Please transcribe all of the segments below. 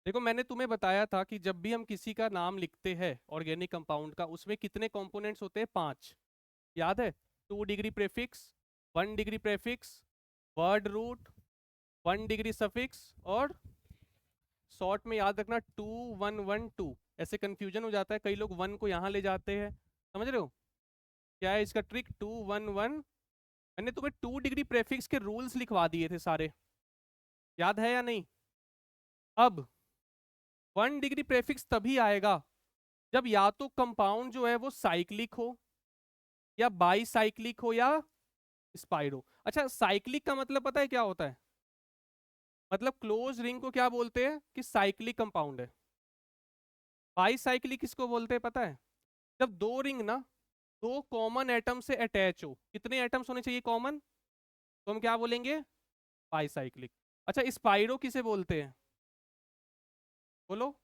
देखो, मैंने तुम्हें बताया था कि जब भी हम किसी का नाम लिखते हैं ऑर्गेनिक कंपाउंड का, उसमें कितने कंपोनेंट्स होते हैं? 5। याद है? 2 degree prefix, 1 degree prefix, word root, 1 degree suffix, और शॉर्ट में याद रखना 2112। ऐसे कंफ्यूजन हो जाता है, कई लोग 1 को यहाँ ले जाते हैं। समझ रहे हो क्या है इसका ट्रिक? 211। मैंने तुम्हें 2 डिग्री प्रेफिक्स के रूल्स लिखवा दिए थे सारे, याद है या नहीं? अब 1 डिग्री प्रेफिक्स तभी आएगा जब या तो कंपाउंड जो है वो साइक्लिक हो, या बाई साइक्लिक हो, या स्पाइरो। अच्छा, साइक्लिक का मतलब पता है क्या होता है? मतलब क्लोज रिंग को क्या बोलते हैं? कि साइक्लिक कंपाउंड है। बाई साइक्लिक किसको बोलते हैं पता है? जब दो रिंग ना, दो कॉमन एटम से अटैच हो। कितने एटम्स होने चाहिए कॉमन? तो हम क्या बोलेंगे? By cyclic. अच्छा, स्पाइरो किसे बोलते हैं? बोलो।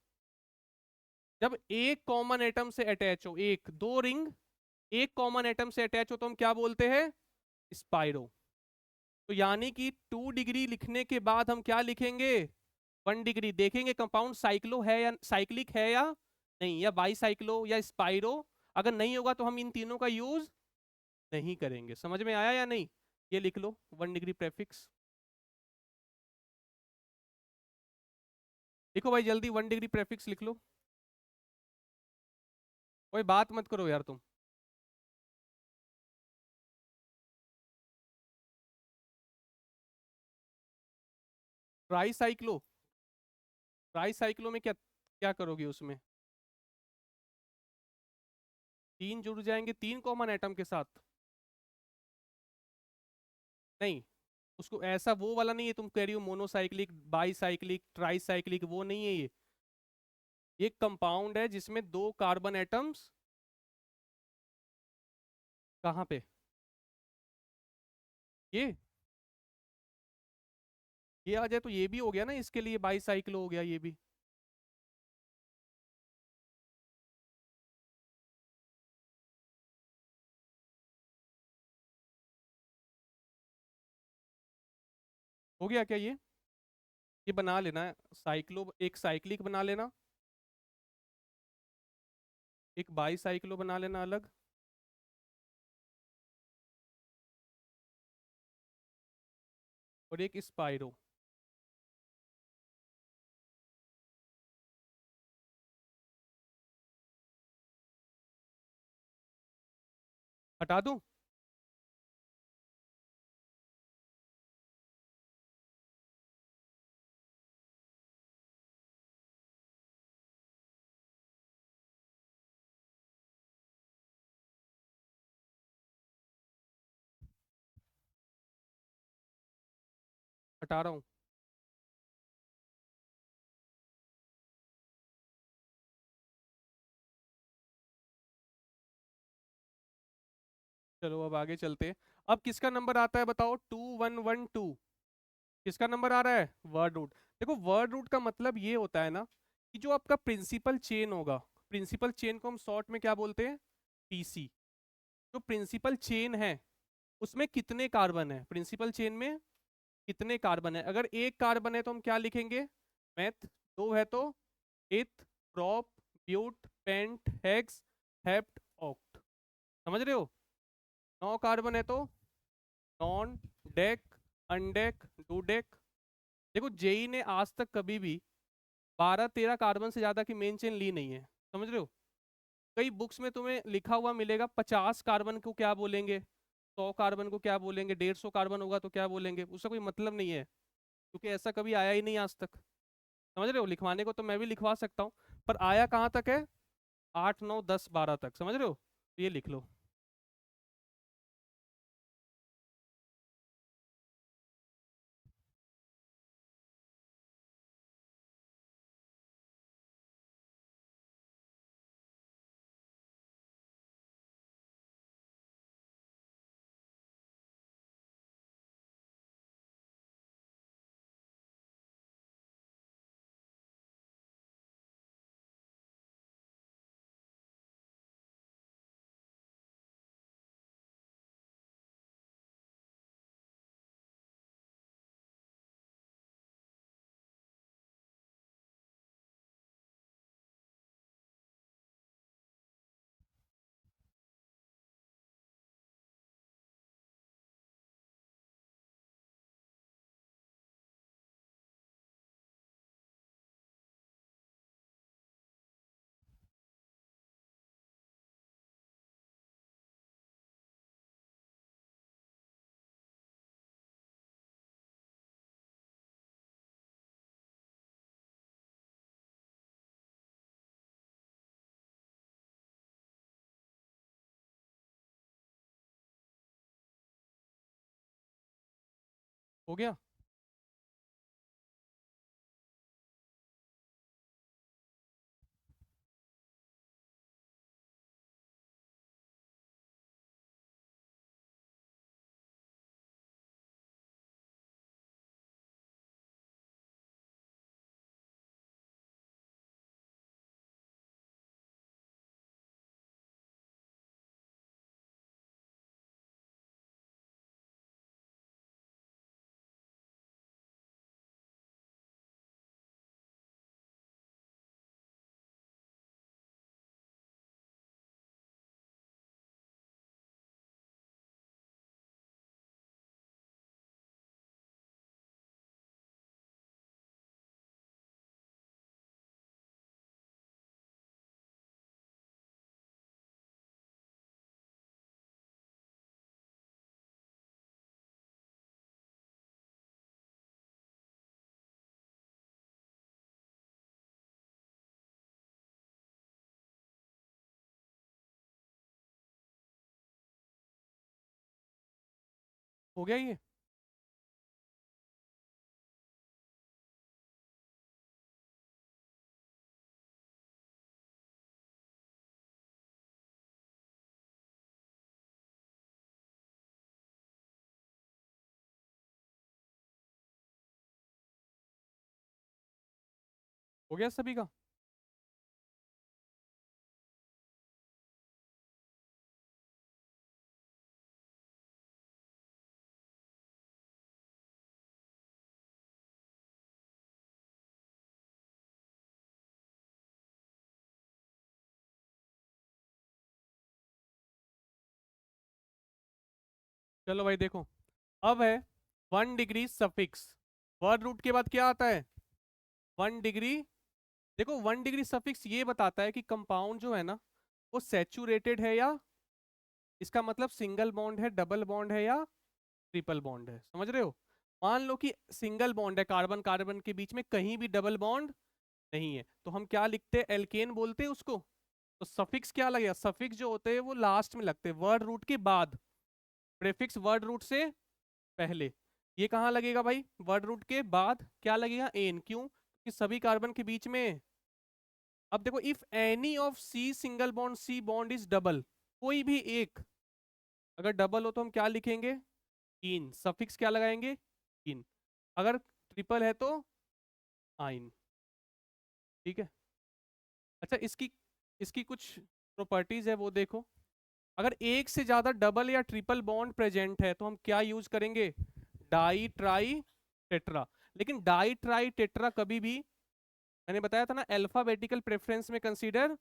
जब एक कॉमन एटम से अटैच हो, एक दो रिंग एक कॉमन एटम से अटैच हो, तो हम क्या बोलते हैं? स्पाइरो। तो यानी कि 2 डिग्री लिखने के बाद हम क्या लिखेंगे? 1 डिग्री। देखेंगे कंपाउंड साइक्लो है या साइक्लिक है या नहीं, या बाई साइक्लो या स्पाइरो। अगर नहीं होगा तो हम इन तीनों का यूज नहीं करेंगे। समझ में आया या नहीं? ये लिख लो 1 डिग्री प्रेफिक्स। लिखो भाई जल्दी, 1 डिग्री प्रेफिक्स लिख लो। कोई बात मत करो यार तुम। Try cyclo. ट्राई साइक्लो में क्या क्या करोगे उसमें? 3 जुड़ जाएंगे 3 कॉमन एटम के साथ। नहीं, उसको ऐसा वो वाला नहीं है तुम कह रही हो, मोनोसाइक्लिक, बाईसाइक्लिक, ट्राईसाइक्लिक, वो नहीं है ये। ये कंपाउंड है जिसमें 2 कार्बन एटम्स। कहाँ पे? ये आ जाए तो ये भी हो गया ना, इसके लिए बाईसाइक्लो हो गया ये भी। हो गया क्या ये बना लेना है साइक्लो, एक साइक्लिक बना लेना, एक बाईसाइक्लो बना लेना अलग। और एक स्पाइरो। हटा दूं? हटा रहा हूँ। चलो अब आगे चलते हैं। अब किसका नंबर आता है बताओ? 2112। किसका नंबर आ रहा है? Word root. देखो, वर्ड रूट का मतलब ये होता है ना, कि जो आपका प्रिंसिपल चेन होगा, प्रिंसिपल चेन को हम शॉर्ट में क्या बोलते हैं? पीसी। जो प्रिंसिपल चेन है उसमें कितने कार्बन है? प्रिंसिपल चेन में कितने कार्बन है? अगर एक कार्बन है तो हम क्या लिखेंगे? मेथ। दो है तो eth, prop, but, pent, hex, hept, oct. समझ रहे हो? 9 कार्बन है तो नॉन, डेक, अनडेक, डूडेक। देखो, जेई ने आज तक कभी भी 12-13 कार्बन से ज्यादा की मेन चेन ली नहीं है। समझ रहे हो? कई बुक्स में तुम्हें लिखा हुआ मिलेगा 50 कार्बन को क्या बोलेंगे, 100 कार्बन को क्या बोलेंगे, 150 कार्बन होगा तो क्या बोलेंगे। उसका कोई मतलब नहीं है, क्योंकि ऐसा कभी आया ही नहीं आज तक। समझ रहे हो? लिखवाने को तो मैं भी लिखवा सकता हूँ, पर आया कहाँ तक है? 8, 9, 10, 12 तक। समझ रहे हो? तो ये लिख लो। हो गया? हो गया ये? हो गया सभी का? चलो भाई देखो, अब है 1 डिग्री सफिक्स। वर्ड रूट के बाद क्या आता है? 1 डिग्री। देखो 1 डिग्री सफिक्स ये बताता है कि कंपाउंड जो है ना, वो सैचुरेटेड है या, इसका मतलब सिंगल बॉन्ड है, डबल बॉन्ड है या ट्रिपल बॉन्ड है। समझ रहे हो? मान लो कि सिंगल बॉन्ड है, कार्बन कार्बन के बीच में कहीं भी डबल बॉन्ड नहीं है, तो हम क्या लिखते हैं? एल्केन बोलते हैं उसको। तो सफिक्स क्या लगेगा? सफिक्स जो होते हैं वो लास्ट में लगते हैं, वर्ड रूट के बाद। प्रेफिक्स वर्ड रूट से पहले। ये कहाँ लगेगा भाई? वर्ड रूट के बाद क्या लगेगा? एन। क्यों? कि सभी कार्बन के बीच में। अब देखो, if any of C single bond C bond is double, कोई भी एक अगर डबल हो तो हम क्या लिखेंगे? इन। सफिक्स क्या लगाएंगे? इन। अगर ट्रिपल है तो आइन। ठीक है। अच्छा, इसकी इसकी कुछ प्रॉपर्टीज है वो देखो। अगर एक से ज्यादा डबल या ट्रिपल बॉन्ड प्रेजेंट है तो हम क्या यूज करेंगे? Die tri tetra. लेकिन डाई ट्राई टेट्रा कभी भी, मैंने बताया था ना, अल्फाबेटिकल प्रेफरेंस में कंसीडर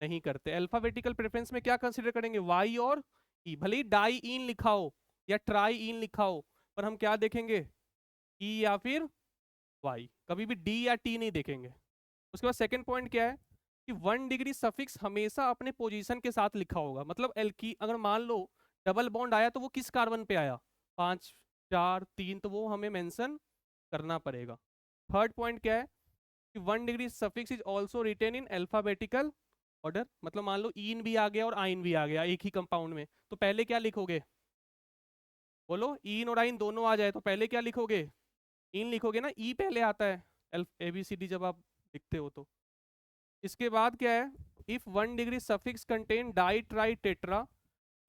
नहीं करते। अल्फाबेटिकल प्रेफरेंस में क्या कंसीडर करेंगे? वाई और ई। भले ही डाई इन लिखा हो या ट्राई इन लिखा हो, पर हम क्या देखेंगे? ई या फिर वाई। कभी भी डी या टी नहीं देखेंगे। उसके बाद सेकंड पॉइंट क्या है कि 1 डिग्री सफिक्स हमेशा अपने पोजीशन के साथ लिखा होगा। मतलब एल्की अगर मान लो डबल बॉन्ड आया तो वो किस कार्बन पे आया? 5, 4, 3, तो वो हमें मेंशन करना पड़ेगा। थर्ड पॉइंट क्या है कि 1 degree suffix is also written in alphabetical order. मतलब मान लो इन भी आ गया और आइन भी आ गया एक ही कंपाउंड में, तो पहले क्या लिखोगे? बोलो, इन और आइन दोनों आ जाए तो पहले क्या लिखोगे? इन लिखोगे ना, ई पहले आता है ABCD जब आप लिखते हो तो। इसके बाद क्या है? If 1 degree suffix contain di tri tetra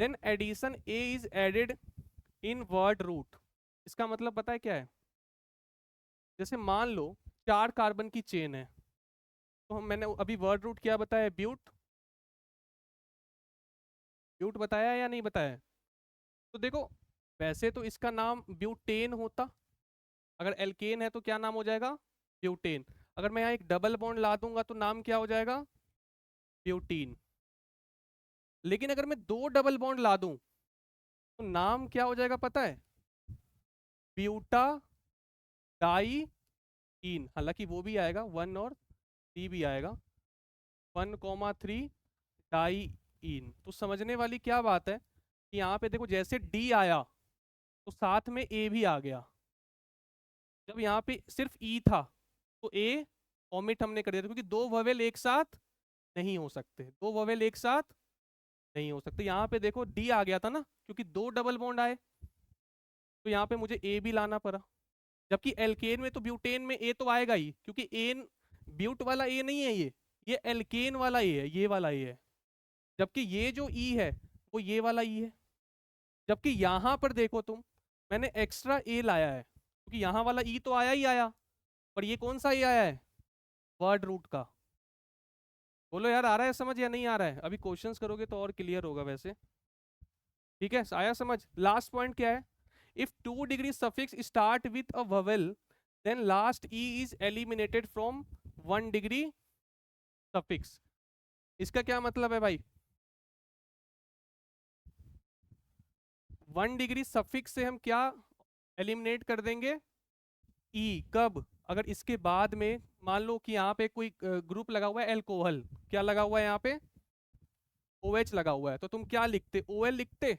then addition a is added in word root. इसका मतलब पता है क्या है? जैसे मान लो 4 कार्बन की चेन है, तो मैंने अभी वर्ड रूट क्या बताया? ब्यूट। ब्यूट बताया या नहीं बताया? तो देखो, वैसे तो इसका नाम ब्यूटेन होता, अगर एल्केन है तो क्या नाम हो जाएगा? ब्यूटेन। अगर मैं यहाँ एक डबल बॉन्ड ला दूंगा तो नाम क्या हो जाएगा? ब्यूटीन। लेकिन अगर मैं 2 डबल बॉन्ड ला दूं तो नाम क्या हो जाएगा पता है? ब्यूटा डाई इन। हालांकि वो भी आएगा, 1 और 3 भी आएगा, 1,3 डाई इन। तो समझने वाली क्या बात है कि यहाँ पे देखो, जैसे डी आया तो साथ में ए भी आ गया। जब यहाँ पे सिर्फ ई था तो ए ओमिट हमने कर दिया था, क्योंकि दो ववेल एक साथ नहीं हो सकते, दो ववेल एक साथ नहीं हो सकते। यहाँ पे देखो डी आ गया था ना, क्योंकि 2 डबल बॉन्ड आए, तो यहाँ पे मुझे ए भी लाना पड़ा। जबकि एल्केन में तो ब्यूटेन में ए तो आएगा ही, क्योंकि एन ब्यूट वाला ए नहीं है ये एल्केन वाला ए है, ये वाला ए है। जबकि ये जो ई है वो ये वाला ई है। जबकि यहां पर देखो तुम, मैंने एक्स्ट्रा ए लाया है क्योंकि यहां वाला ई तो आया ही आया, पर ये कौन सा ए आया है, वर्ड रूट का। बोलो यार, आ रहा है समझ या नहीं आ रहा है? अभी क्वेश्चंस करोगे तो और क्लियर होगा वैसे। ठीक है, आया समझ? लास्ट पॉइंट क्या है, if 2 degree suffix start with a vowel then last e is eliminated from 1 degree suffix. इसका क्या मतलब है भाई? 1 डिग्री सफिक्स से हम क्या एलिमिनेट कर देंगे, ई। कब? अगर इसके बाद में मान लो कि यहाँ पे कोई ग्रुप लगा हुआ है एल्कोहल, क्या लगा हुआ है यहाँ पे, OH लगा हुआ है, तो तुम क्या लिखते, OL लिखते।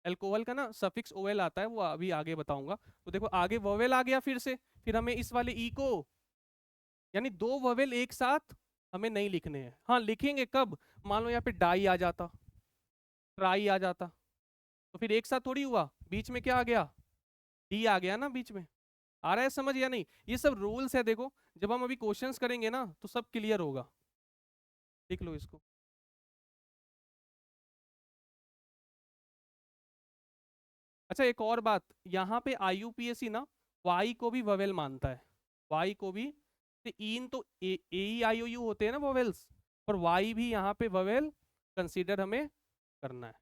एल्कोहल का ना सफिक्स OL आता है, वो अभी आगे बताऊंगा। तो देखो आगे वोवेल आ गया फिर से, फिर हमें इस वाले ई को, यानी 2 वोवेल एक साथ हमें नहीं लिखने हैं। हाँ लिखेंगे कब, मान लो यहाँ पे डाई आ जाता, ट्राई आ जाता, तो फिर एक साथ थोड़ी हुआ, बीच में क्या आ गया, डी आ गया ना बीच में। आ रहा है समझ या नहीं? ये सब रूल्स है, देखो जब हम अभी क्वेश्चंस करेंगे ना तो सब क्लियर होगा। लिख लो इसको। अच्छा एक और बात, यहाँ पे IUPAC ना वाई को भी ववेल मानता है, वाई को भी। इन तो AEIOU होते हैं ना वोवेल्स, पर वाई भी यहाँ पे ववेल कंसीडर हमें करना है।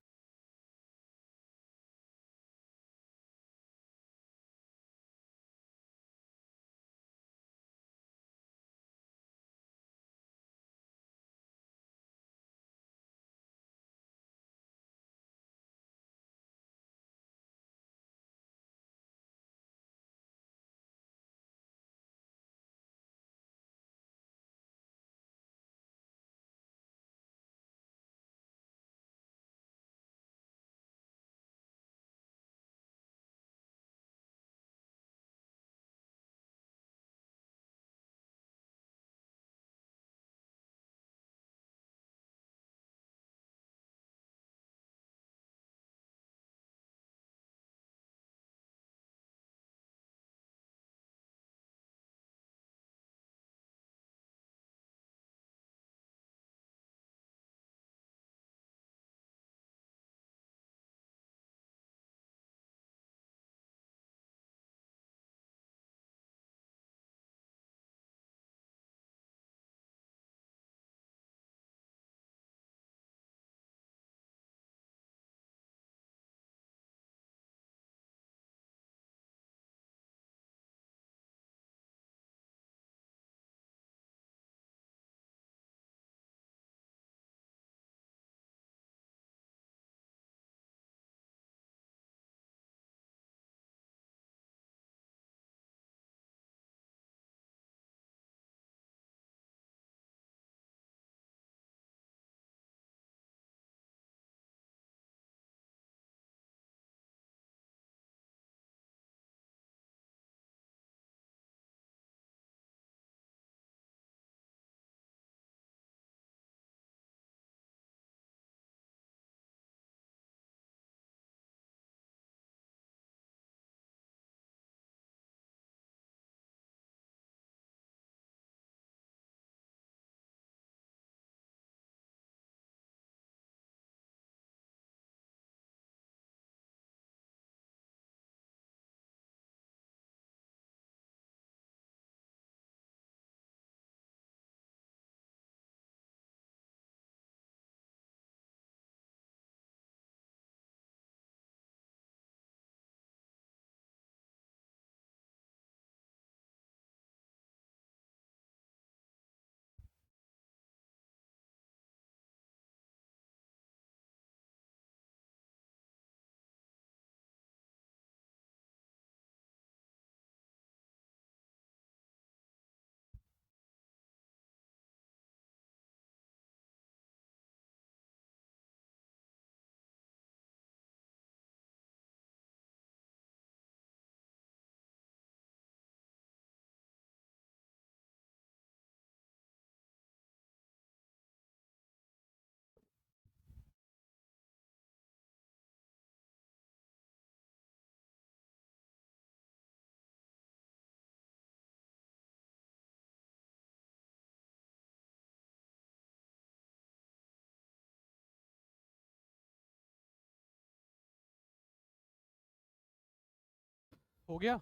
हो गया?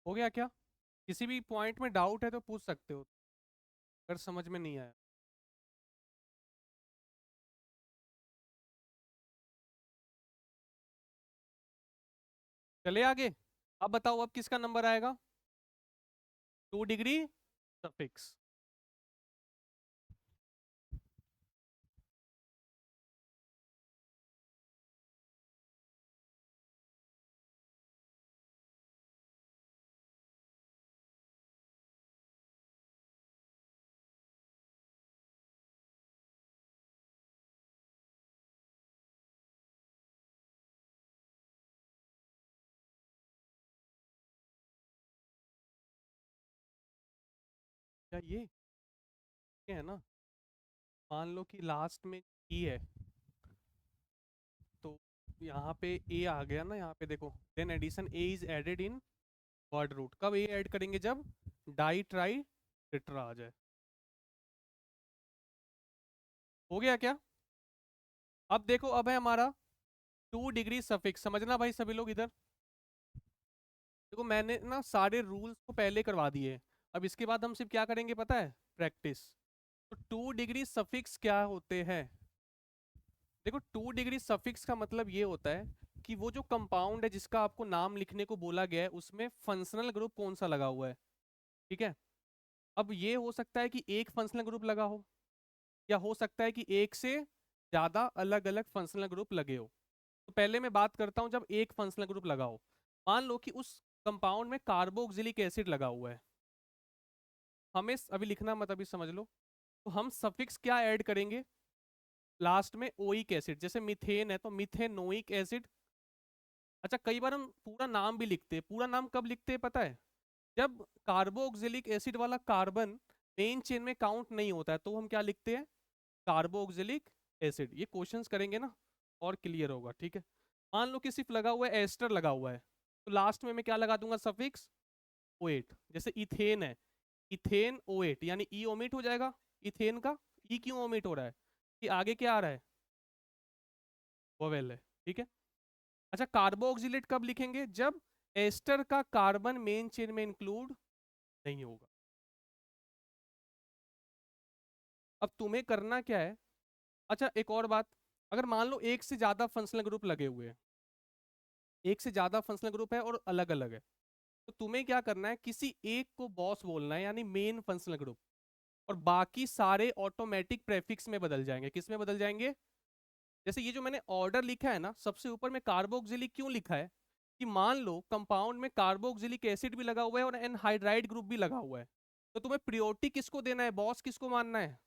हो गया क्या? किसी भी पॉइंट में डाउट है तो पूछ सकते हो, अगर समझ में नहीं आया। चले आगे। अब बताओ अब किसका नंबर आएगा? 2 डिग्री सफिक्स। क्या ये है ना, मान लो कि लास्ट में ई है, तो यहाँ पे ए आ गया ना, यहाँ पे देखो, then addition a is added in word root. कब ए ऐड करेंगे? जब डाई ट्राई टेट्रा आ जाए। हो गया क्या? अब देखो, अब है हमारा 2 डिग्री सफिक्स। समझना भाई सभी लोग इधर। देखो मैंने ना सारे रूल्स को पहले करवा दिए, अब इसके बाद हम सिर्फ क्या करेंगे पता है? प्रैक्टिस। तो 2 डिग्री सफिक्स क्या होते हैं? देखो 2 डिग्री सफिक्स का मतलब ये होता है कि वो जो कंपाउंड है जिसका आपको नाम लिखने को बोला गया है, उसमें फंक्शनल ग्रुप कौन सा लगा हुआ है। ठीक है? अब ये हो सकता है कि एक फंक्शनल ग्रुप लगा हो, या हो सकता है कि एक से ज्यादा अलग अलग फंक्शनल ग्रुप लगे हो। तो पहले मैं बात करता हूं, जब एक फंक्शनल ग्रुप लगा हो, मान लो कि उस कंपाउंड में कार्बोक्सिलिक एसिड लगा हुआ है। हमें अभी लिखना मत, अभी समझ लो। तो हम सफिक्स क्या ऐड करेंगे लास्ट में? Oic acid. जैसे मीथेन है तो मीथेनोइक एसिड। अच्छा, कई बार हम पूरा नाम भी लिखते हैं। पूरा नाम कब लिखते हैं पता है? जब कार्बोक्सिलिक एसिड वाला कार्बन मेन चेन में काउंट नहीं होता है, तो हम क्या लिखते हैं? Carboxylic acid. ये क्वेश्चंस करेंगे ना और क्लियर होगा। ठीक है? मान लो कि सिर्फ लगा हुआ है, एस्टर लगा हुआ है, तो लास्ट में मैं क्या लगा दूंगा? सफिक्स ओ8। जैसे इथेन है, इथेन ओ8, यानी ई ओमिट हो जाएगा इथेन का। ई क्यों ओमिट हो रहा है? कि आगे क्या आ रहा है? वोवेल है। ठीक है? अच्छा, कार्बोक्सिलेट कब लिखेंगे? जब एस्टर का कार्बन मेन चेन में इंक्लूड नहीं होगा। अब तुम्हें करना क्या है? अच्छा एक और बात, अगर मान लो एक से ज्यादा फंक्शनल ग्रुप लगे हुए हैं, एक से ज्यादा फंक्शनल ग्रुप है और अलग अलग है, तो तुम्हें क्या करना है? किसी एक को बॉस बोलना है, यानी मेन फंक्शनल ग्रुप, और बाकी सारे ऑटोमेटिक प्रेफिक्स में बदल जाएंगे। किस में बदल जाएंगे? जैसे ये जो मैंने ऑर्डर लिखा है ना, सबसे ऊपर में कार्बोक्सिलिक क्यों लिखा है? कि मान लो कंपाउंड में कार्बोक्सिलिक एसिड भी लगा हुआ है और एनहाइड्राइड ग्रुप भी लगा हुआ है, तो तुम्हें प्रायोरिटी किसको देना है? बॉस किसको मानना है?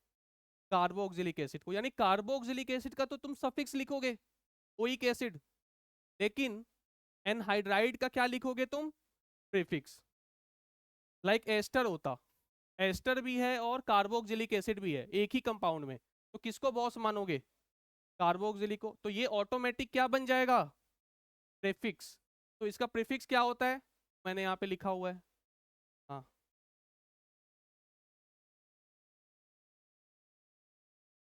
कार्बोक्सिलिक एसिड को। यानी कार्बोक्सिलिक एसिड का तो तुम सफिक्स लिखोगे ओइक एसिड, लेकिन एनहाइड्राइड का क्या लिखोगे तुम? प्रीफिक्स। लाइक एस्टर होता, एस्टर भी है और कार्बोक्सिलिक एसिड भी है एक ही कंपाउंड में, तो किसको बॉस मानोगे? कार्बोक्सिलिक को। तो ये ऑटोमेटिक क्या बन जाएगा? प्रीफिक्स। तो इसका प्रीफिक्स क्या होता है? मैंने यहाँ पे लिखा हुआ है। हाँ,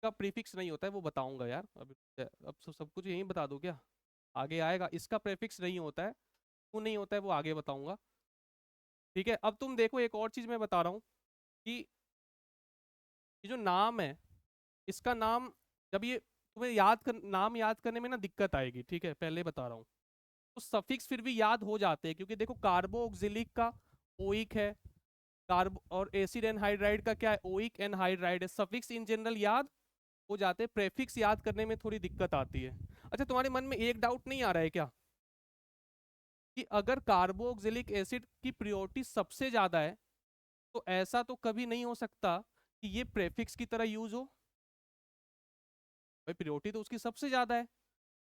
इसका प्रीफिक्स नहीं होता है, वो बताऊंगा यार अभी। अब सब कुछ यहीं बता दो क्या? आगे आएगा। इसका प्रीफिक्स नहीं होता है, क्यों नहीं होता है वो आगे बताऊंगा। ठीक है? अब तुम देखो, एक और चीज मैं बता रहा हूँ कि ये जो नाम है, इसका नाम, जब ये तुम्हें नाम याद करने में ना दिक्कत आएगी। ठीक है? पहले बता रहा हूँ। तो सफिक्स फिर भी याद हो जाते हैं, क्योंकि देखो कार्बोक्सिलिक का ओइक है, कार्ब और एसिड एनहाइड्राइड का क्या है? ओइक एनहाइड्राइड है। सफिक्स इन जनरल याद हो जाते हैं, प्रेफिक्स याद करने में थोड़ी दिक्कत आती है। अच्छा, तुम्हारे मन में एक डाउट नहीं आ रहा है क्या, कि अगर कार्बोक्सिलिक एसिड की प्रियोरिटी सबसे ज्यादा है, तो ऐसा तो कभी नहीं हो सकता कि ये प्रेफिक्स की तरह यूज हो। भाई प्रियोरिटी तो उसकी सबसे ज्यादा है,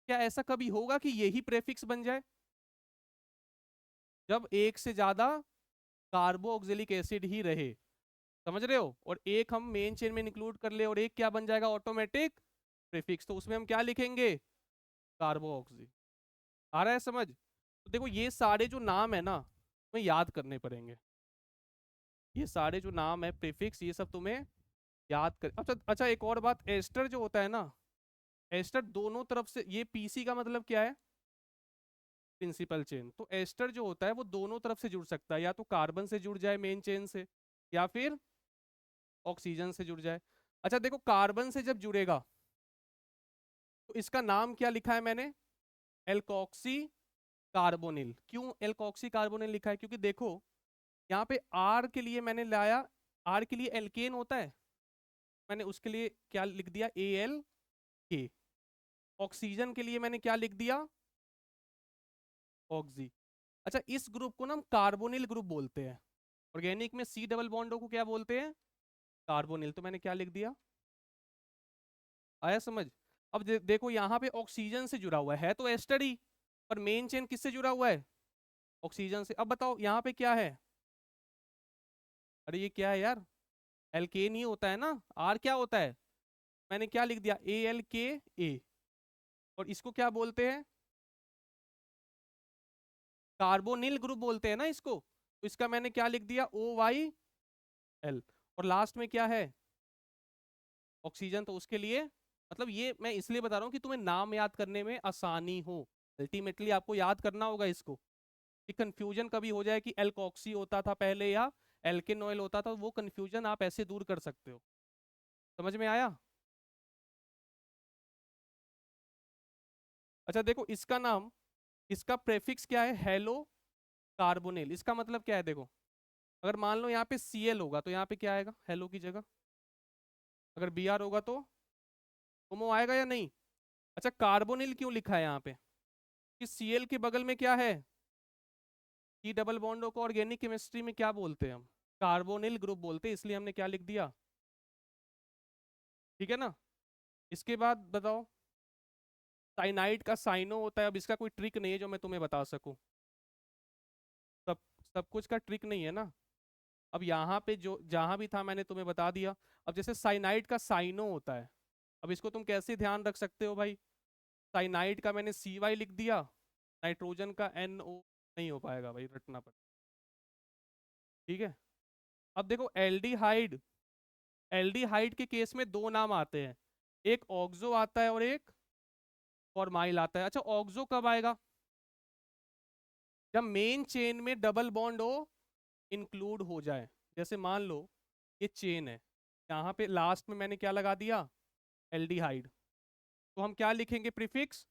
क्या ऐसा कभी होगा कि यही प्रेफिक्स बन जाए? जब एक से ज्यादा कार्बोक्सिलिक एसिड ही रहे, समझ रहे हो, और एक हम मेन चेन में इंक्लूड कर ले और एक क्या बन जाएगा ऑटोमेटिक प्रीफिक्स, तो उसमें हम क्या लिखेंगे कार्बोऑक्सी। आ रहा है समझ? तो देखो ये सारे जो नाम है ना तुम्हें याद करने पड़ेंगे, ये सारे जो नाम है प्रीफिक्स ये सब तुम्हें याद कर। अच्छा अच्छा, एक और बात, एस्टर जो होता है ना, एस्टर दोनों तरफ से, ये पीसी का मतलब क्या है प्रिंसिपल चेन, तो एस्टर जो होता है वो दोनों तरफ से जुड़ सकता है, या तो कार्बन से जुड़ जाए मेन चेन से या फिर ऑक्सीजन से जुड़ जाए। अच्छा देखो कार्बन से जब जुड़ेगा तो इसका नाम क्या लिखा है मैंने, एल्कोक्सी कार्बोनिल। क्यों एल्कोक्सी कार्बोनिल लिखा है, क्योंकि देखो यहाँ पे आर के लिए मैंने लाया, आर के लिए एल्केन होता है, मैंने उसके लिए क्या लिख दिया एल के। ऑक्सीजन के लिए मैंने क्या लिख दिया ऑक्सी। अच्छा इस ग्रुप को ना हम कार्बोनिल ग्रुप बोलते हैं, ऑर्गेनिक में सी डबल बॉन्डो को क्या बोलते हैं कार्बोनिल, तो मैंने क्या लिख दिया, आया समझ? अब देखो यहाँ पे ऑक्सीजन से जुड़ा हुआ है तो एस्टर ही, पर मेन चेन किससे जुड़ा हुआ है ऑक्सीजन से। अब बताओ यहाँ पे क्या है, अरे ये क्या है यार, एल्केन ही होता है ना, आर क्या होता है, मैंने क्या लिख दिया ए एल के ए, और इसको क्या बोलते हैं कार्बोनिल ग्रुप बोलते हैं ना इसको, तो इसका मैंने क्या लिख दिया ओ वाई एल, और लास्ट में क्या है ऑक्सीजन, तो उसके लिए मतलब ये मैं इसलिए बता रहा हूँ कि तुम्हें नाम याद करने में आसानी हो, अल्टीमेटली आपको याद करना होगा इसको, कि कंफ्यूजन कभी हो जाए कि एल्कोक्सी होता था पहले या एल्किन ऑयल होता था, वो कंफ्यूजन आप ऐसे दूर कर सकते हो। समझ में आया? अच्छा देखो इसका नाम, इसका प्रेफिक्स क्या है हेलो कार्बोनिल, इसका मतलब क्या है देखो, अगर मान लो यहाँ पे Cl होगा तो यहाँ पे क्या आएगा हेलो की जगह, अगर Br होगा तो होमो आएगा या नहीं। अच्छा कार्बोनिल क्यों लिखा है यहाँ पे, कि Cl के बगल में क्या है सी डबल बॉन्डो को ऑर्गेनिक केमिस्ट्री में क्या बोलते हैं हम कार्बोनिल ग्रुप बोलते हैं, इसलिए हमने क्या लिख दिया, ठीक है ना। इसके बाद बताओ साइनाइड का साइनो होता है, अब इसका कोई ट्रिक नहीं है जो मैं तुम्हें बता सकूं, सब सब कुछ का ट्रिक नहीं है ना। अब यहाँ पे जो जहां भी था मैंने तुम्हें बता दिया। अब जैसे साइनाइड का साइनो होता है, अब इसको तुम कैसे ध्यान रख सकते हो भाई, साइनाइड का मैंने सी वाई लिख दिया, नाइट्रोजन का एन ओ, नहीं हो पाएगा भाई रटना पड़ेगा, ठीक है। अब देखो एल्डिहाइड, एल्डिहाइड के केस में दो नाम आते हैं, एक ऑक्सो आता है और एक फॉर्माइल आता है। अच्छा ऑक्सो कब आएगा, जब मेन चेन में डबल बॉन्ड हो इंक्लूड हो जाए, जैसे मान लो ये चेन है, यहाँ पे लास्ट में मैंने क्या लगा दिया एल्डिहाइड, तो हम क्या लिखेंगे प्रीफिक्स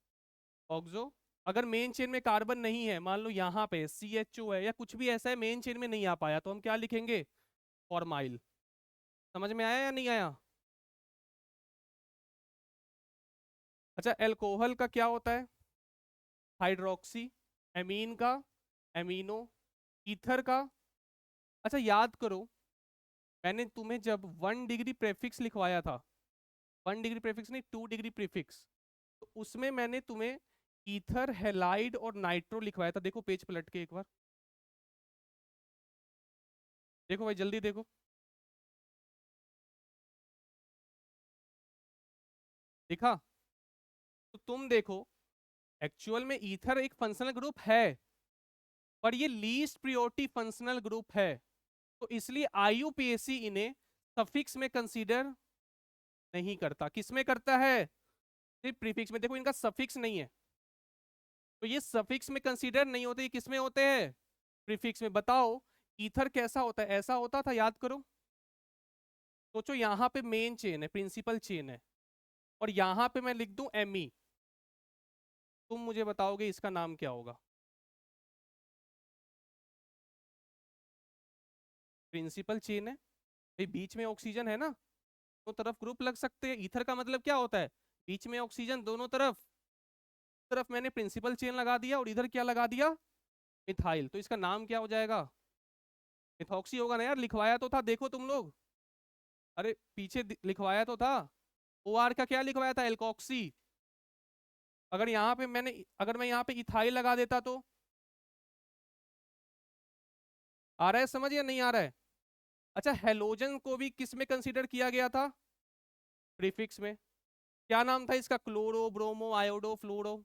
ऑक्सो। अगर मेन चेन में कार्बन नहीं है, मान लो यहाँ पे CHO है या कुछ भी ऐसा है मेन चेन में नहीं आ पाया, तो हम क्या लिखेंगे फॉर्माइल। समझ में आया या नहीं आया? अच्छा एल्कोहल का क्या होता है हाइड्रोक्सी, एमीन का एमिनो, ईथर का, अच्छा याद करो मैंने तुम्हें जब 1 डिग्री प्रेफिक्स लिखवाया था, 1 डिग्री प्रेफिक्स नहीं 2 डिग्री प्रीफिक्स, तो उसमें मैंने तुम्हें ईथर हेलाइड और नाइट्रो लिखवाया था, देखो पेज पलट के एक बार देखो भाई जल्दी देखो, देखा? तो तुम देखो एक्चुअल में ईथर एक फंक्शनल ग्रुप है, पर ये लीस्ट प्रियोरिटी फंक्शनल ग्रुप है, तो इसलिए IUPAC इन्हें सफिक्स में कंसीडर नहीं करता, किस में करता है सिर्फ प्रीफिक्स में, देखो इनका सफिक्स नहीं है, तो ये सफिक्स में कंसीडर नहीं होते, ये किस में होते हैं प्रीफिक्स में। बताओ ईथर कैसा होता है, ऐसा होता था याद करो, सोचो यहाँ पे मेन चेन है प्रिंसिपल चेन है, और यहाँ पे मैं लिख दूं ME, तुम मुझे बताओगे इसका नाम क्या होगा, प्रिंसिपल चेन है भाई, बीच में ऑक्सीजन है ना, तो तरफ ग्रुप लग सकते हैं, ईथर का मतलब क्या होता है बीच में ऑक्सीजन दोनों तरफ, तरफ मैंने प्रिंसिपल चेन लगा दिया और इधर क्या लगा दिया मिथाइल, तो इसका नाम क्या हो जाएगा मिथॉक्सी होगा ना यार, लिखवाया तो था देखो तुम लोग, अरे पीछे लिखवाया तो था, OR का क्या लिखवाया था एल्कोक्सी, अगर यहाँ पे मैंने, अगर मैं यहाँ पे इथाइल लगा देता तो, आ रहा है समझ या नहीं आ रहा है? अच्छा, हेलोजन को भी किस में कंसीडर किया गया था? प्रीफिक्स में। क्या नाम था इसका? क्लोरो, ब्रोमो, आयोडो, फ्लोरो,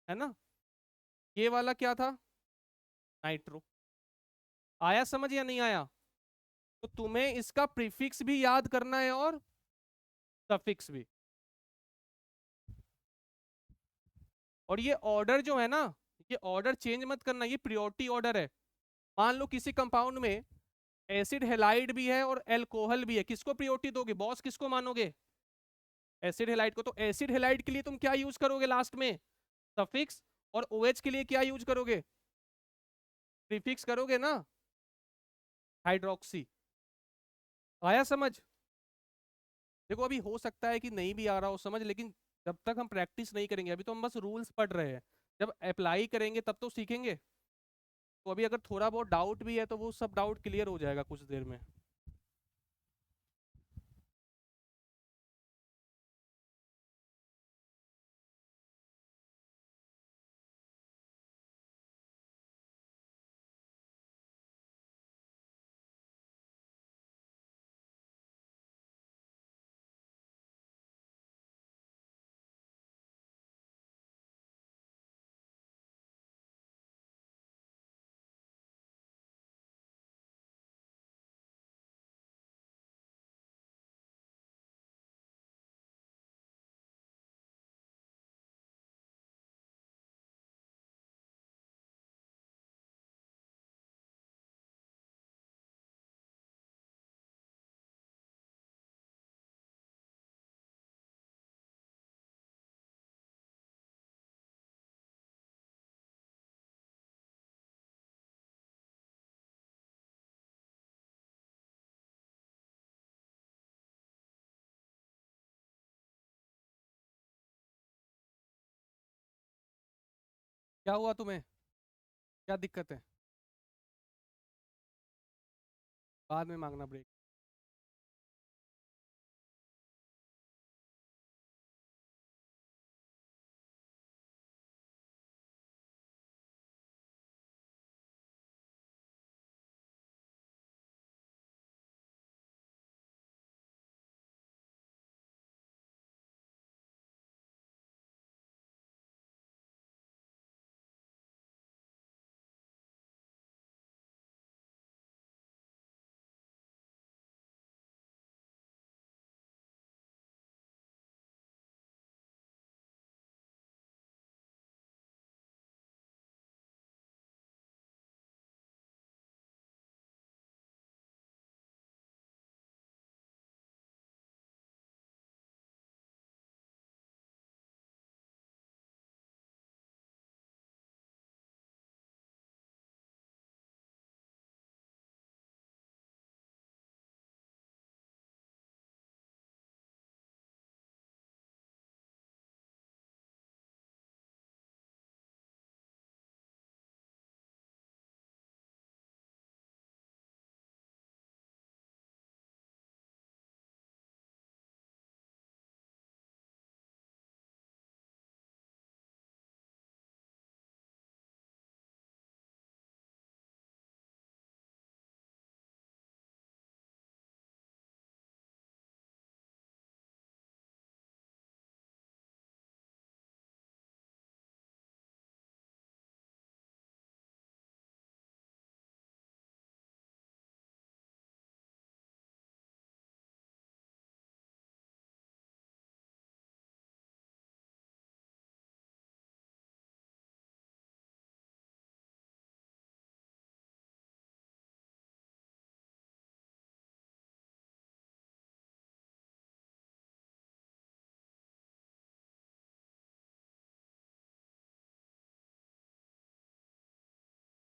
है ना? ये वाला क्या था? नाइट्रो। आया समझ या नहीं आया? तो तुम्हें इसका प्रीफिक्स भी याद करना है और सफिक्स भी। और ये ऑर्डर जो है ना, ये ऑर्डर चेंज मत करना, ये प्रियोरिटी ऑर्डर है। मान लो किसी कंपाउंड में एसिड हेलाइड भी है और एल्कोहल भी है, किसको प्रियोरिटी दोगे बॉस, किसको मानोगे? एसिड हेलाइड को। तो एसिड हेलाइड के लिए तुम क्या यूज करोगे लास्ट में? सफिक्स। और OH के लिए क्या यूज करोगे? प्रीफिक्स करोगे ना, हाइड्रोक्सी। आया समझ? देखो अभी हो सकता है कि नहीं भी आ रहा हो समझ, लेकिन जब तक हम प्रैक्टिस नहीं करेंगे, अभी तो हम बस रूल्स पढ़ रहे हैं, जब अप्लाई करेंगे तब तो सीखेंगे। तो अभी अगर थोड़ा बहुत डाउट भी है तो वो सब डाउट क्लियर हो जाएगा कुछ देर में। क्या हुआ तुम्हें? क्या दिक्कत है? बाद में मांगना ब्रेक।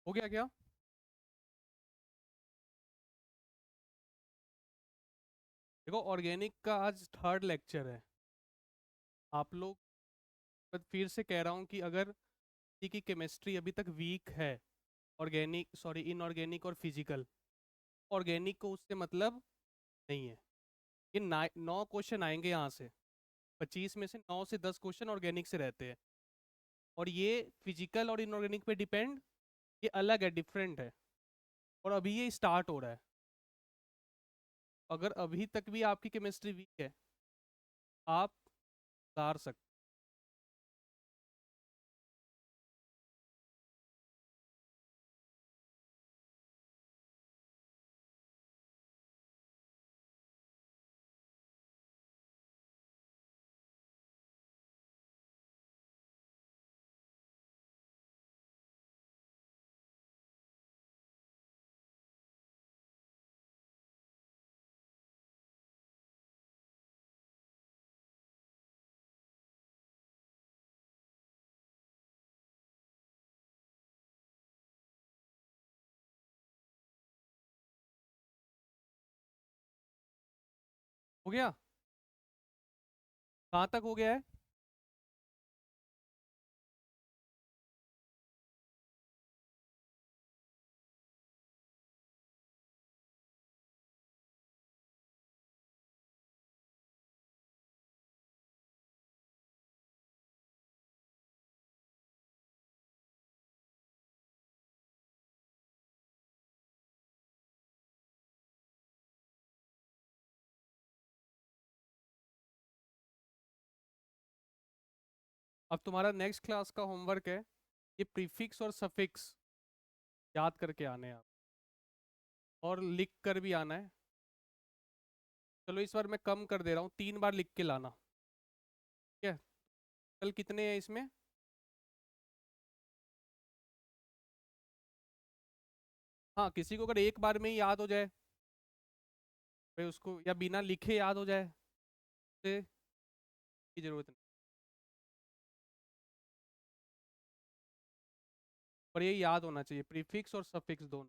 हो गया क्या? देखो ऑर्गेनिक का आज थर्ड लेक्चर है। आप लोग, मैं फिर से कह रहा हूँ कि अगर किसी की केमिस्ट्री अभी तक वीक है, ऑर्गेनिक सॉरी इनऑर्गेनिक और फिजिकल, ऑर्गेनिक को उससे मतलब नहीं है। ये 9 क्वेश्चन आएंगे यहाँ से, 25 में से 9 से 10 क्वेश्चन ऑर्गेनिक से रहते हैं। और ये फिजिकल और इनऑर्गेनिक पे डिपेंड, ये अलग है, डिफरेंट है। और अभी ये स्टार्ट हो रहा है। अगर अभी तक भी आपकी केमिस्ट्री वीक है, आप सुधार सकते। हो गया? कहाँ तक हो गया है? अब तुम्हारा नेक्स्ट क्लास का होमवर्क है, ये प्रीफिक्स और सफिक्स याद करके आने हैं आप, और लिख कर भी आना है। चलो इस बार मैं कम कर दे रहा हूँ, 3 बार लिख के लाना। ठीक है? कल कितने हैं इसमें? हाँ, किसी को अगर एक बार में ही याद हो जाए, भाई उसको, या बिना लिखे याद हो जाए, से की जरूरत नहीं। पर ये याद होना चाहिए, प्रीफिक्स और सफिक्स दोनों।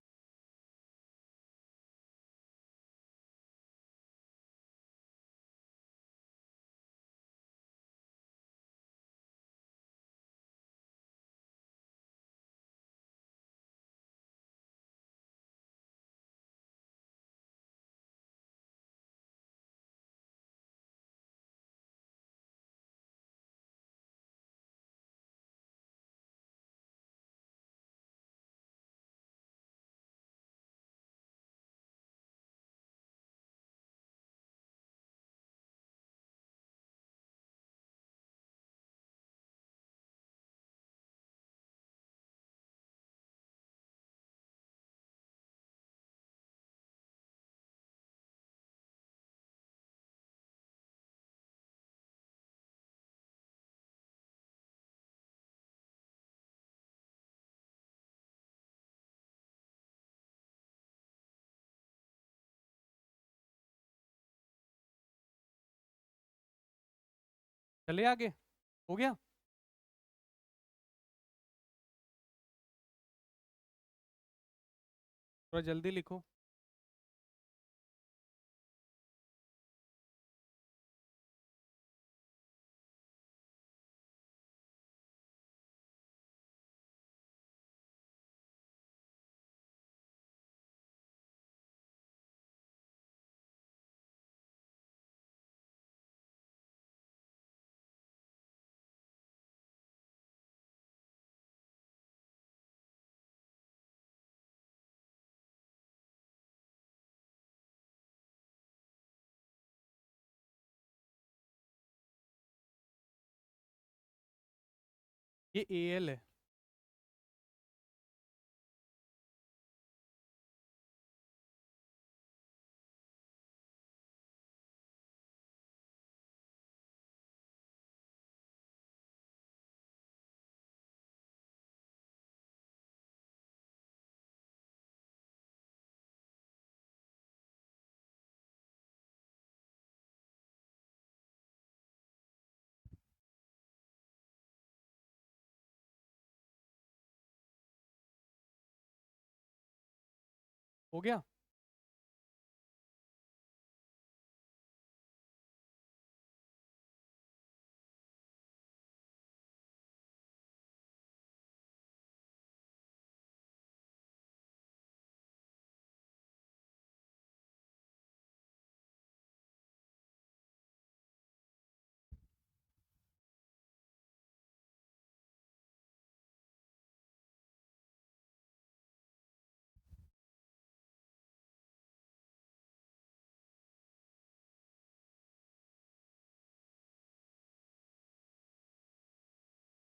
चले आगे? हो गया? थोड़ा जल्दी लिखो। ये AL है। हो गया?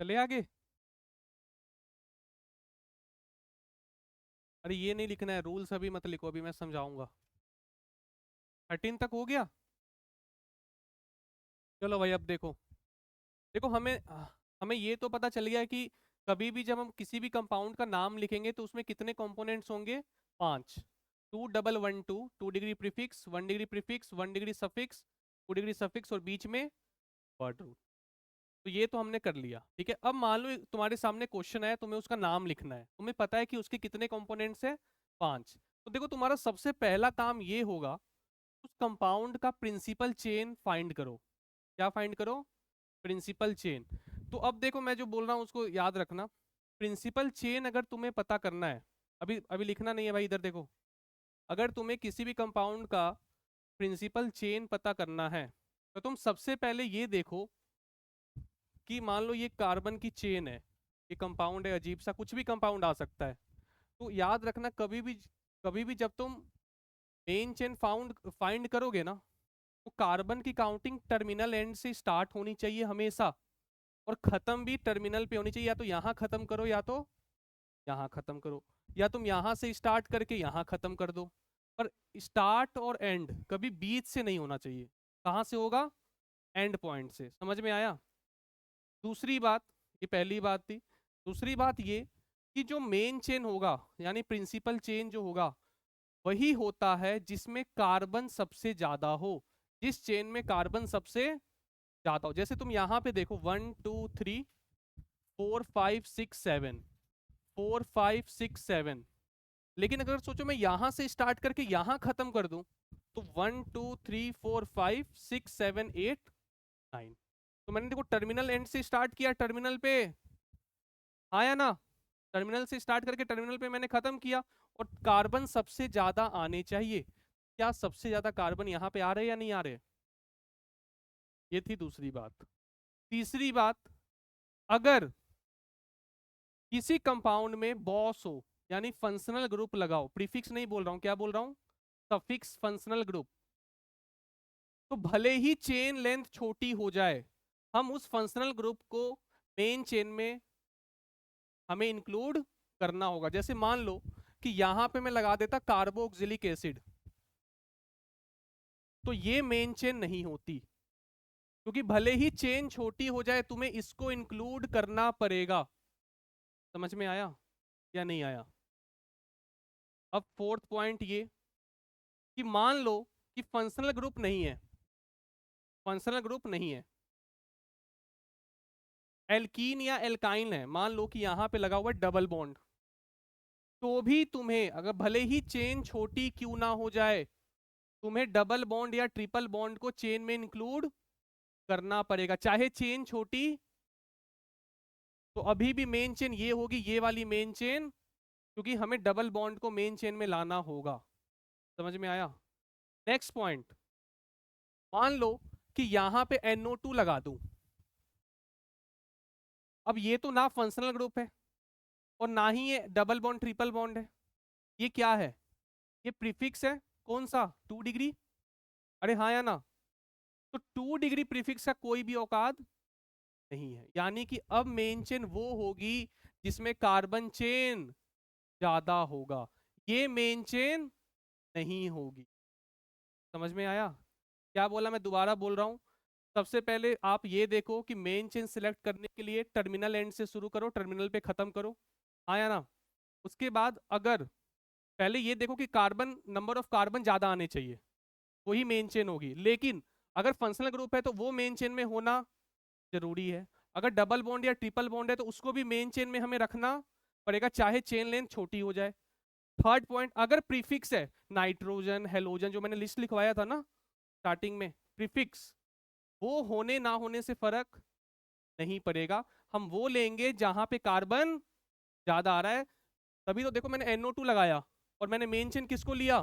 चले आगे। अरे ये नहीं लिखना है, रूल्स अभी मत लिखो, अभी मैं समझाऊंगा। 13 तक हो गया। चलो भाई, अब देखो। देखो हमें ये तो पता चल गया कि कभी भी जब हम किसी भी कंपाउंड का नाम लिखेंगे तो उसमें कितने कंपोनेंट्स होंगे, 5। 2 double 1 2, 2 degree prefix, 1 degree prefix, 1 degree suffix, 2 degree suffix और बीच में वर्ड रूट। तो ये तो हमने कर लिया, ठीक है। अब मान लो तुम्हारे सामने क्वेश्चन है, तुम्हें उसका नाम लिखना है, तुम्हें पता है कि उसके कितने कंपोनेंट्स है, 5। तो देखो तुम्हारा सबसे पहला काम ये होगा, उस कंपाउंड का प्रिंसिपल चेन फाइंड करो। क्या फाइंड करो? Principal chain. तो अब देखो मैं जो बोल रहा हूँ उसको याद रखना। प्रिंसिपल चेन अगर तुम्हें पता करना है, अभी अभी लिखना नहीं है भाई, इधर देखो। अगर तुम्हें किसी भी कंपाउंड का प्रिंसिपल चेन पता करना है तो तुम सबसे पहले ये देखो कि मान लो ये कार्बन की चेन है, ये कंपाउंड है, अजीब सा कुछ भी कंपाउंड आ सकता है। तो याद रखना, कभी भी जब तुम मेन चेन फाइंड करोगे ना, तो कार्बन की काउंटिंग टर्मिनल एंड से स्टार्ट होनी चाहिए हमेशा, और खत्म भी टर्मिनल पे होनी चाहिए। या तो यहाँ खत्म करो या तो यहाँ खत्म करो, या तुम यहाँ से स्टार्ट करके यहाँ खत्म कर दो। पर स्टार्ट और एंड कभी बीच से नहीं होना चाहिए। कहाँ से होगा? एंड पॉइंट से। समझ में आया? दूसरी बात, ये पहली बात थी। दूसरी बात ये कि जो मेन चेन होगा यानी प्रिंसिपल चेन जो होगा वही होता है जिसमें कार्बन सबसे ज्यादा हो। जिस चेन में कार्बन सबसे ज्यादा हो, जैसे तुम यहाँ पे देखो 1 2 3 4 5 6 7, 4 5 6 7। लेकिन अगर सोचो मैं यहां से स्टार्ट करके यहां खत्म कर दूं, तो 1 2 3 4 5 6 7 8 9। तो मैंने देखो टर्मिनल एंड से स्टार्ट किया, टर्मिनल पे आया ना, टर्मिनल से स्टार्ट करके टर्मिनल पे मैंने खत्म किया। और कार्बन सबसे ज्यादा आने चाहिए। क्या सबसे ज्यादा कार्बन यहाँ पे आ रहे या नहीं आ रहे? ये थी दूसरी बात। तीसरी बात, अगर किसी कंपाउंड में बॉस हो यानी फंक्शनल ग्रुप लगाओ, प्रीफिक्स नहीं बोल रहा हूं, क्या बोल रहा हूं? Suffix functional group. तो भले ही चेन लेंथ छोटी हो जाए, हम उस फंक्शनल ग्रुप को मेन चेन में हमें इंक्लूड करना होगा। जैसे मान लो कि यहां पे मैं लगा देता कार्बोक्सिलिक एसिड, तो ये मेन चेन नहीं होती, क्योंकि भले ही चेन छोटी हो जाए तुम्हें इसको इंक्लूड करना पड़ेगा। समझ में आया या नहीं आया? अब फोर्थ पॉइंट ये कि मान लो कि फंक्शनल ग्रुप नहीं है, फंक्शनल ग्रुप नहीं है, एल्कीन या एल्काइन है, मान लो कि यहां पे लगा हुआ है डबल बॉन्ड, तो भी तुम्हें अगर भले ही चेन छोटी क्यों ना हो जाए, तुम्हें डबल बॉन्ड या ट्रिपल बॉन्ड को चेन में इंक्लूड करना पड़ेगा। चाहे चेन छोटी, तो अभी भी मेन चेन ये होगी, ये वाली मेन चेन, क्योंकि हमें डबल बॉन्ड को मेन चेन में लाना होगा। समझ में आया? नेक्स्ट पॉइंट, मान लो कि यहां पे NO2 लगा दूं। अब ये तो ना फंक्शनल ग्रुप है और ना ही ये डबल बॉन्ड ट्रिपल बॉन्ड है। ये क्या है? ये प्रीफिक्स है। कौन सा? 2 डिग्री। अरे हाँ या ना? तो 2 डिग्री प्रीफिक्स का कोई भी औकात नहीं है, यानी कि अब मेन चेन वो होगी जिसमें कार्बन चेन ज्यादा होगा, ये मेन चेन नहीं होगी। समझ में आया? क्या बोला? मैं दोबारा बोल रहा हूं। सबसे पहले आप ये देखो कि मेन चेन सिलेक्ट करने के लिए टर्मिनल एंड से शुरू करो, टर्मिनल पे खत्म करो। आया ना? उसके बाद अगर पहले ये देखो कि कार्बन, नंबर ऑफ कार्बन ज्यादा आने चाहिए, वही मेन चेन होगी। लेकिन अगर फंक्शनल ग्रुप है तो वो मेन चेन में होना जरूरी है। अगर डबल बॉन्ड या ट्रिपल बॉन्ड है तो उसको भी मेन चेन में हमें रखना पड़ेगा, चाहे चेन लेंथ छोटी हो जाए। थर्ड पॉइंट, अगर प्रीफिक्स है, नाइट्रोजन, हेलोजन, जो मैंने लिस्ट लिखवाया था ना स्टार्टिंग में, प्रीफिक्स, वो होने ना होने से फर्क नहीं पड़ेगा। हम वो लेंगे जहां पे कार्बन ज्यादा आ रहा है। तभी तो देखो मैंने NO2 लगाया और मैंने मेन चेन किसको लिया?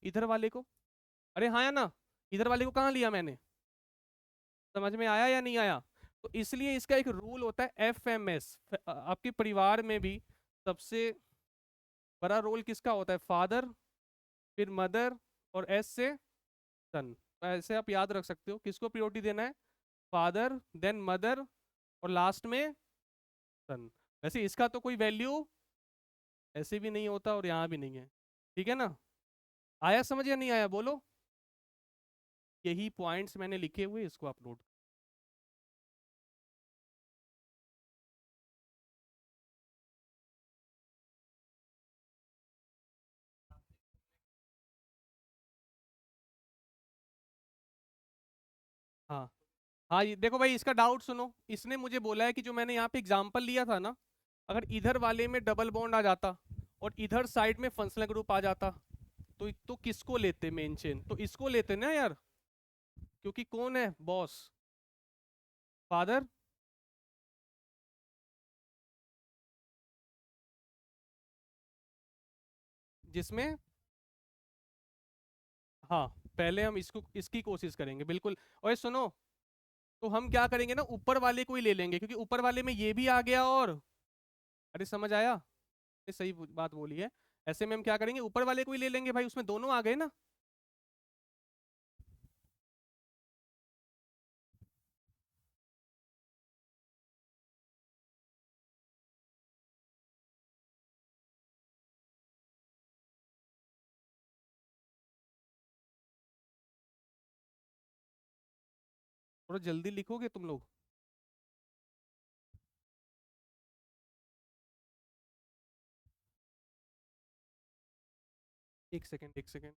इधर वाले को। अरे हाँ या ना? इधर वाले को कहाँ लिया मैंने? समझ में आया या नहीं आया? तो इसलिए इसका एक रूल होता है FMS। आपके परिवार में भी सबसे बड़ा रोल किसका होता है? फादर, फिर मदर, और S से सन। तो ऐसे आप याद रख सकते हो किसको प्रायोरिटी देना है, फादर, देन मदर, और लास्ट में सन। वैसे इसका तो कोई वैल्यू ऐसे भी नहीं होता और यहाँ भी नहीं है, ठीक है ना। आया समझ या नहीं आया बोलो। यही पॉइंट्स मैंने लिखे हुए, इसको अपलोड। हाँ हाँ, ये देखो भाई, इसका डाउट सुनो। इसने मुझे बोला है कि जो मैंने यहाँ पे एग्जांपल लिया था ना, अगर इधर वाले में डबल बॉन्ड आ जाता और इधर साइड में फंक्शनल ग्रुप आ जाता, तो किसको लेते मेन चेन? तो इसको लेते ना यार, क्योंकि कौन है बॉस? फादर। जिसमें, हाँ, पहले हम इसको, इसकी कोशिश करेंगे बिल्कुल। और ये सुनो, तो हम क्या करेंगे ना, ऊपर वाले को ही ले लेंगे, क्योंकि ऊपर वाले में ये भी आ गया और, अरे समझ आया, ये सही बात बोली है। ऐसे में हम क्या करेंगे, ऊपर वाले को ही ले लेंगे भाई, उसमें दोनों आ गए ना। थोड़ा जल्दी लिखोगे तुम लोग। एक सेकेंड, एक सेकेंड।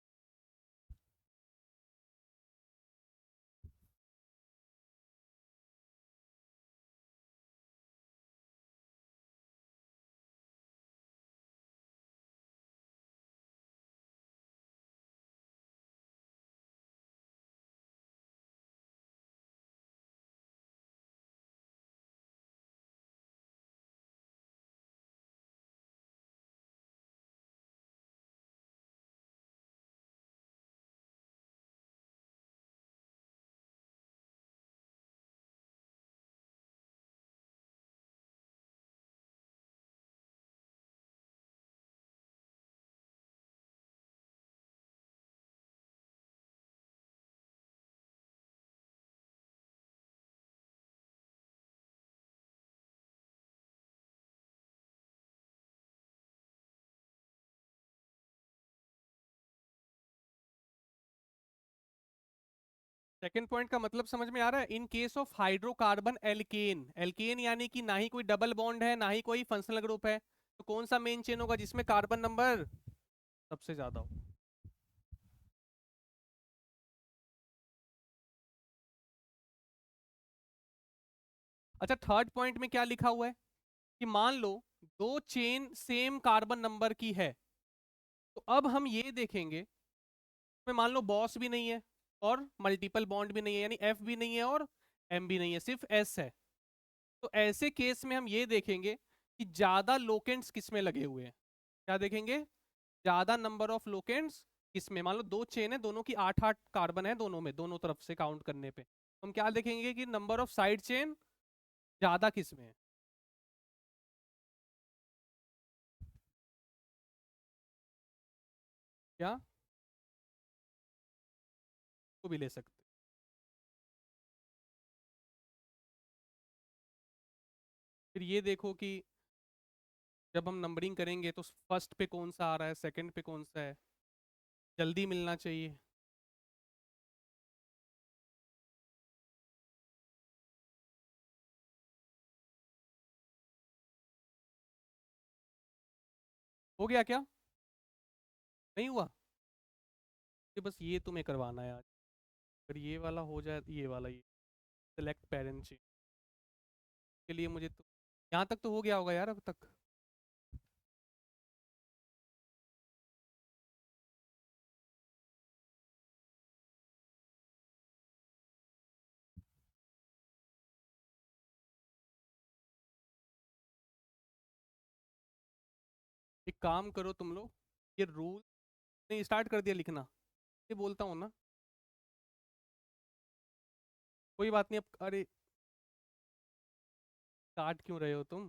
सेकेंड पॉइंट का मतलब समझ में आ रहा है? In case of hydrocarbon alkane, alkane यानी कि ना ही कोई डबल बॉन्ड है ना ही कोई फंक्शनल ग्रुप है, तो कौन सा मेन चेन होगा जिसमें कार्बन नंबर सबसे ज्यादा हो? अच्छा, थर्ड पॉइंट में क्या लिखा हुआ है कि मान लो दो चेन सेम कार्बन नंबर की है, तो अब हम ये देखेंगे, में मान लो बॉस भी नहीं है और मल्टीपल बॉन्ड भी नहीं है, यानी एफ भी नहीं है और एम भी नहीं है, सिर्फ एस है। तो ऐसे केस में हम ये देखेंगे कि ज्यादा लोकेंट्स किस में लगे हुए हैं। क्या देखेंगे? ज्यादा नंबर ऑफ लोकेंट्स किसमें। मान लो दो चेन है, दोनों की 8 8 कार्बन है, दोनों में, दोनों तरफ से काउंट करने पे हम क्या देखेंगे कि नंबर ऑफ साइड चेन ज्यादा किसमें है। क्या को भी ले सकते। फिर ये देखो कि जब हम नंबरिंग करेंगे तो फर्स्ट पे कौन सा आ रहा है, सेकंड पे कौन सा है, जल्दी मिलना चाहिए। हो गया क्या? नहीं हुआ? ये बस ये तुम्हें करवाना है आज। अगर ये वाला हो जाए, ये वाला, ये सेलेक्ट पेरेंट चेन के लिए मुझे तो, यहाँ तक तो हो गया होगा यार अब तक। एक काम करो तुम लोग, ये रूल नहीं स्टार्ट कर दिया लिखना, ये बोलता हूँ ना। कोई बात नहीं, अब अरे काट क्यों रहे हो तुम?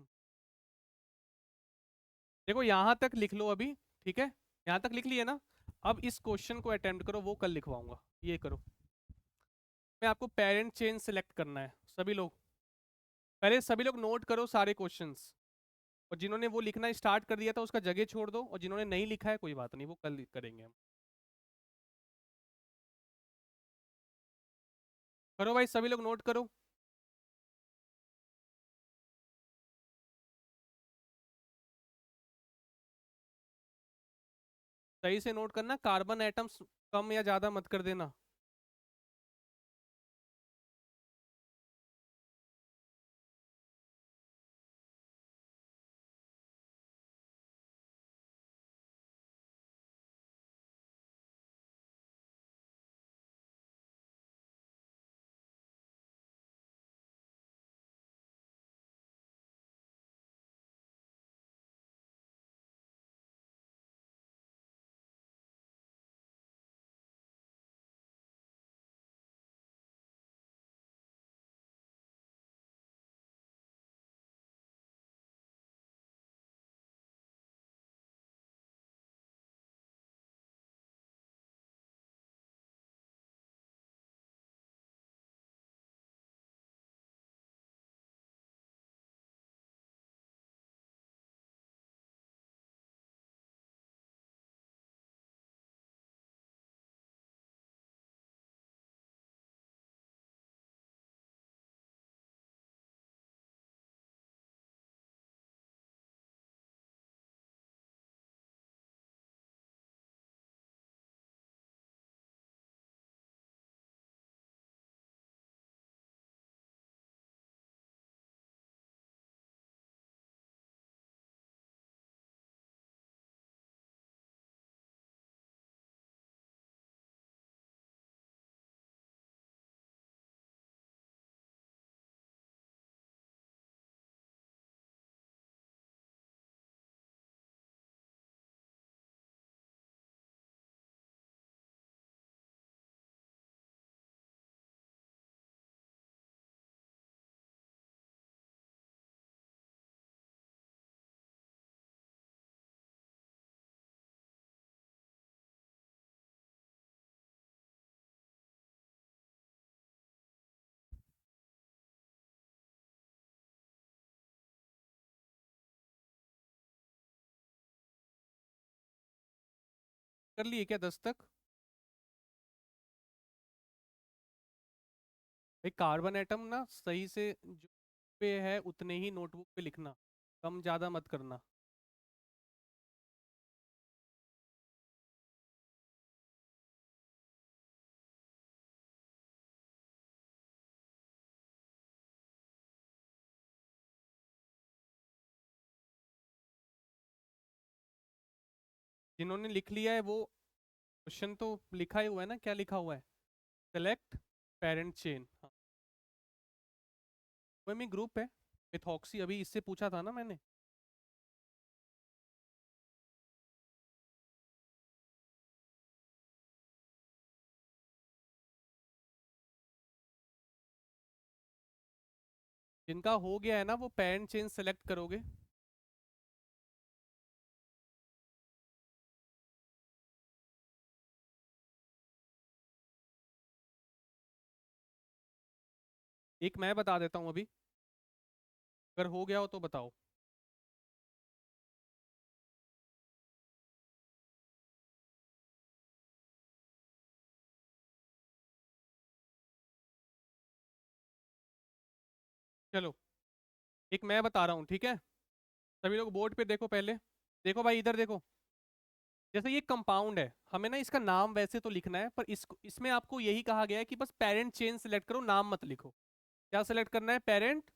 देखो यहाँ तक लिख लो अभी, ठीक है, यहाँ तक लिख लिए ना। अब इस क्वेश्चन को अटेम्प्ट करो, वो कल लिखवाऊंगा। ये करो, मैं आपको पेरेंट चेन सेलेक्ट करना है सभी लोग। पहले सभी लोग नोट करो सारे क्वेश्चंस, और जिन्होंने वो लिखना स्टार्ट कर दिया था उसका जगह छोड़ दो, और जिन्होंने नहीं लिखा है कोई बात नहीं, वो कल करेंगे हम। करो भाई, सभी लोग नोट करो। सही से नोट करना, कार्बन एटम्स कम या ज्यादा मत कर देना। कर लिए क्या 10 तक? भाई कार्बन एटम ना सही से जो पे है उतने ही नोटबुक पे लिखना, कम ज्यादा मत करना। जिन्होंने लिख लिया है वो क्वेश्चन तो लिखा ही हुआ है ना, क्या लिखा हुआ है? Select parent chain. हाँ, वो में ग्रुप है मिथॉक्सी, अभी इससे पूछा था ना मैंने। जिनका हो गया है ना वो पेरेंट चेन सेलेक्ट करोगे। एक मैं बता देता हूँ अभी, अगर हो गया हो तो बताओ। चलो, एक मैं बता रहा हूँ, ठीक है? सभी लोग बोर्ड पे देखो पहले। देखो भाई, इधर देखो। जैसे ये कंपाउंड है, हमें ना इसका नाम वैसे तो लिखना है, पर इसमें आपको यही कहा गया है कि बस पेरेंट चेन सेलेक्ट करो, नाम मत लिखो। क्या सेलेक्ट करना है? पेरेंट।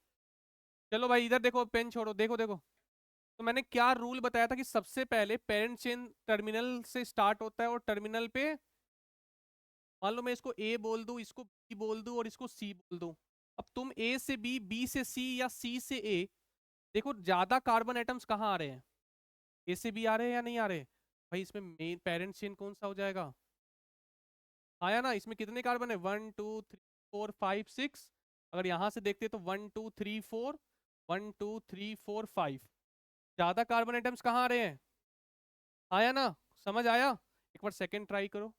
चलो भाई इधर देखो, पेन छोड़ो, देखो देखो। तो मैंने क्या रूल बताया था कि सबसे पहले पेरेंट चेन टर्मिनल से स्टार्ट होता है, और टर्मिनल पे मान लो मैं इसको ए बोल दूं, इसको बी बोल दूं, और इसको सी बोल दूं। अब तुम ए से बी, बी से सी, या सी से ए, देखो ज्यादा कार्बन एटम्स कहाँ आ रहे हैं? ए से बी आ रहे हैं या नहीं आ रहे? भाई इसमें मेन पेरेंट चेन कौन सा हो जाएगा? आया ना? इसमें कितने कार्बन है? 1 2 3 4 5 6। अगर यहां से देखते तो 1 2 3 4, 1 2 3 4 5। ज्यादा कार्बन एटम्स कहाँ आ रहे हैं? आया ना? समझ आया? एक बार सेकंड ट्राई करो।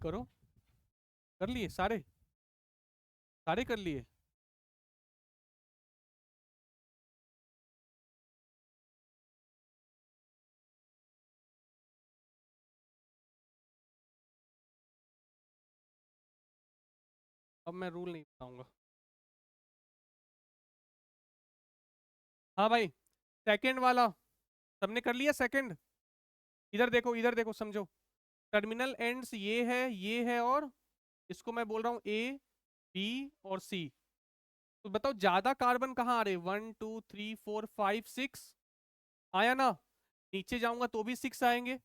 करो। कर लिए सारे? सारे कर लिए? अब मैं रूल नहीं बताऊंगा। हाँ भाई, सेकंड वाला सबने कर लिया सेकंड? इधर देखो समझो। टर्मिनल एंड्स ये है, और इसको मैं बोल रहा हूँ ए, बी और सी। तो बताओ ज्यादा कार्बन कहाँ आ रहे? 1 2 3 4 5 6 आया ना? नीचे जाऊंगा तो भी 6 आएंगे।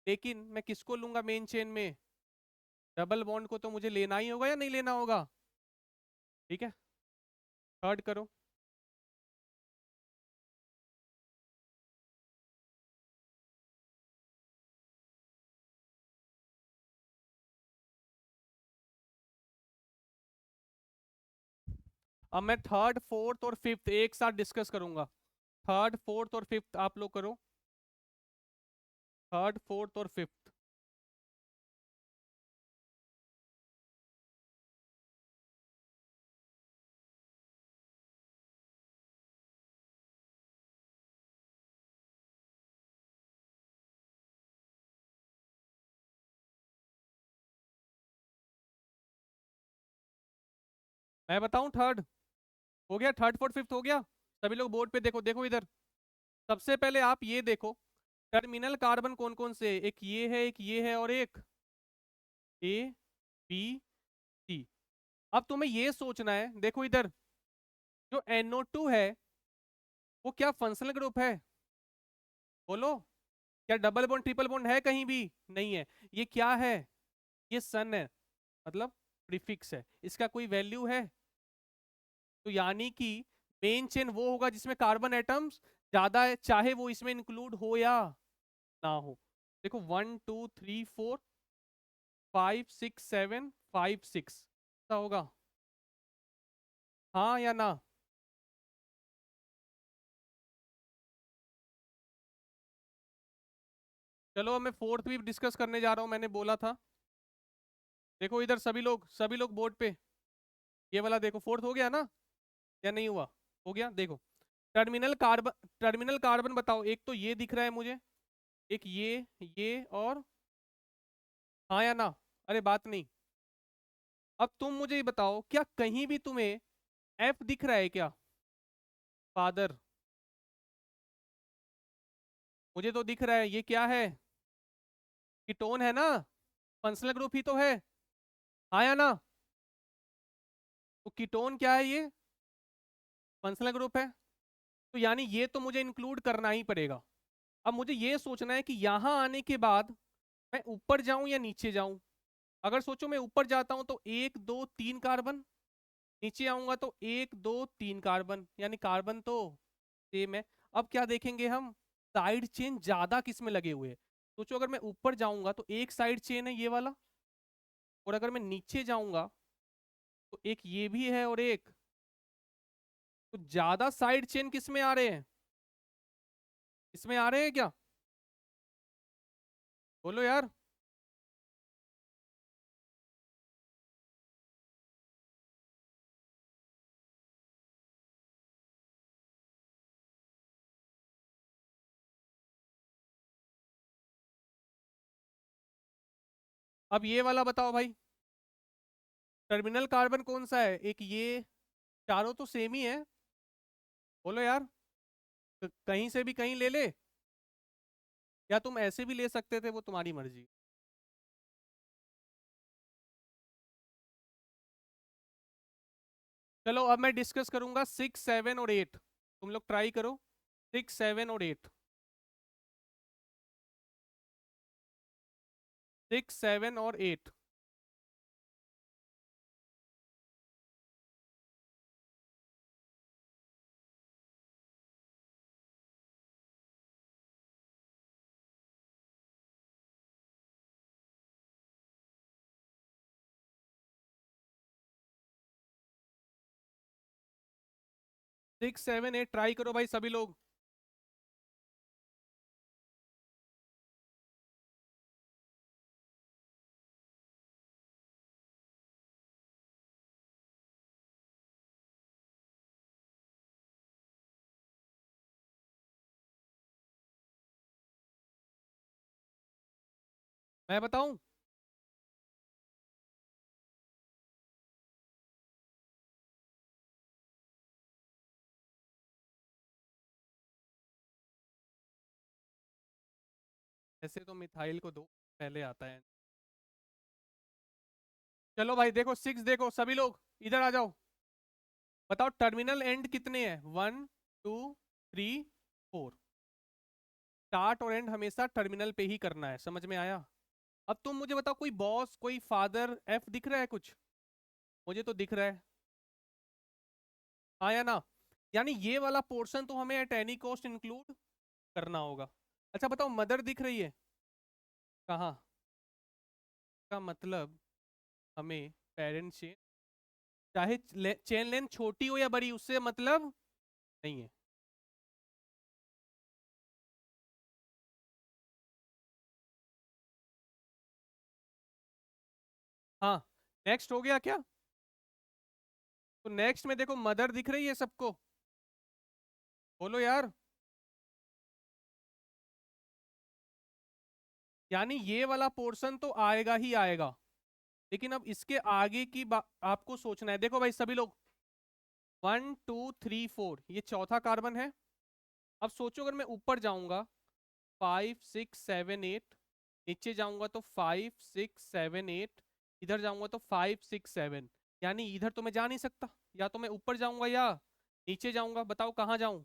लेकिन मैं किसको लूंगा मेन चेन में? डबल बॉन्ड को तो मुझे लेना ही होगा या नहीं लेना होगा? ठीक है, थर्ड करो। अब मैं थर्ड फोर्थ और फिफ्थ एक साथ डिस्कस करूंगा। थर्ड फोर्थ और फिफ्थ आप लोग करो। थर्ड फोर्थ और फिफ्थ। मैं बताऊं थर्ड? हो गया, थर्ड फोर्थ फिफ्थ हो गया। सभी लोग बोर्ड पे देखो, देखो इधर। सबसे पहले आप ये देखो, टर्मिनल कार्बन कौन कौन से? एक ये है, एक ये है, और एक ए, बी, सी। अब तुम्हें ये सोचना है, देखो इधर, जो NO2 है वो क्या फंक्शनल ग्रुप है? बोलो। क्या डबल बॉन्ड ट्रिपल बॉन्ड है कहीं भी? नहीं है। ये क्या है? ये सन है, मतलब प्रीफिक्स है, इसका कोई वैल्यू है? तो यानी कि मेन चेन वो होगा जिसमें कार्बन एटम्स ज्यादा है, चाहे वो इसमें इंक्लूड हो या ना हो। देखो 1 2 3 4 5 6 7 5 6 ऐसा होगा? हाँ या ना? चलो अब मैं फोर्थ भी डिस्कस करने जा रहा हूँ, मैंने बोला था। देखो इधर सभी लोग बोर्ड पे। ये वाला देखो, फोर्थ हो गया ना या नहीं हुआ? हो गया, देखो। टर्मिनल कार्बन बताओ। एक तो ये दिख रहा है मुझे, एक ये और, हाँ या ना? अरे बात नहीं। अब तुम मुझे ये बताओ, क्या कहीं भी तुम्हें एफ दिख रहा है क्या? फादर। मुझे तो दिख रहा है, ये क्या है? कीटोन है ना? फंक्शनल ग्रुप ही तो है, हाँ या ना? तो कीटोन क्या है? ये फंक्शनल ग्रुप है। तो यानी ये तो मुझे इंक्लूड करना ही पड़ेगा। अब मुझे ये सोचना है कि यहां आने के बाद मैं ऊपर जाऊं या नीचे जाऊं। अगर सोचो मैं ऊपर जाता हूं तो 1 2 3 कार्बन, नीचे आऊंगा तो 1 2 3 कार्बन, यानी कार्बन तो सेम है। अब क्या देखेंगे हम? साइड चेन ज्यादा किस में लगे हुए हैं। सोचो अगर मैं ऊपर जाऊंगा तो एक साइड चेन है ये वाला, और अगर मैं नीचे जाऊंगा तो एक ये भी है और एक। तो ज्यादा साइड चेन किस में आ रहे हैं? इसमें आ रहे हैं क्या? बोलो यार। अब ये वाला बताओ भाई, टर्मिनल कार्बन कौन सा है? एक ये, चारों तो सेम ही है। बोलो यार। कहीं से भी कहीं ले ले, या तुम ऐसे भी ले सकते थे, वो तुम्हारी मर्जी। चलो अब मैं डिस्कस करूंगा 6 7 और 8। तुम लोग ट्राई करो। 6 7 और 8। 6 7 और 8। 6 7 8 ट्राई करो भाई सभी लोग। मैं बताऊं? ऐसे तो मिथाइल को दो पहले आता है। चलो भाई देखो 6, देखो सभी लोग इधर आ जाओ। बताओ टर्मिनल एंड कितने हैं? 1 2 3 4। स्टार्ट और एंड हमेशा टर्मिनल पे ही करना है, समझ में आया? अब तुम मुझे बताओ, कोई बॉस, कोई फादर, एफ दिख रहा है कुछ? मुझे तो दिख रहा है। हाँ या ना? यानी ये वाला पोर्शन तो हमें एट एनी कॉस्ट इंक्लूड करना होगा। अच्छा बताओ, मदर दिख रही है कहाँ? का मतलब हमें पेरेंट चेन, चाहे चेन लेंथ छोटी हो या बड़ी, उससे मतलब नहीं है। हाँ, नेक्स्ट हो गया क्या? तो नेक्स्ट में देखो मदर दिख रही है सबको? बोलो यार। यानी ये वाला पोर्शन तो आएगा ही आएगा, लेकिन अब इसके आगे की आपको सोचना है। देखो भाई सभी लोग, 1 2 3 4, ये चौथा कार्बन है। अब सोचो अगर मैं ऊपर जाऊंगा 5 6 7 8, नीचे जाऊंगा तो 5 6 7 8, इधर जाऊंगा तो 5 6 7, यानी इधर तो मैं जा नहीं सकता। या तो मैं ऊपर जाऊंगा या नीचे जाऊंगा, बताओ कहाँ जाऊं?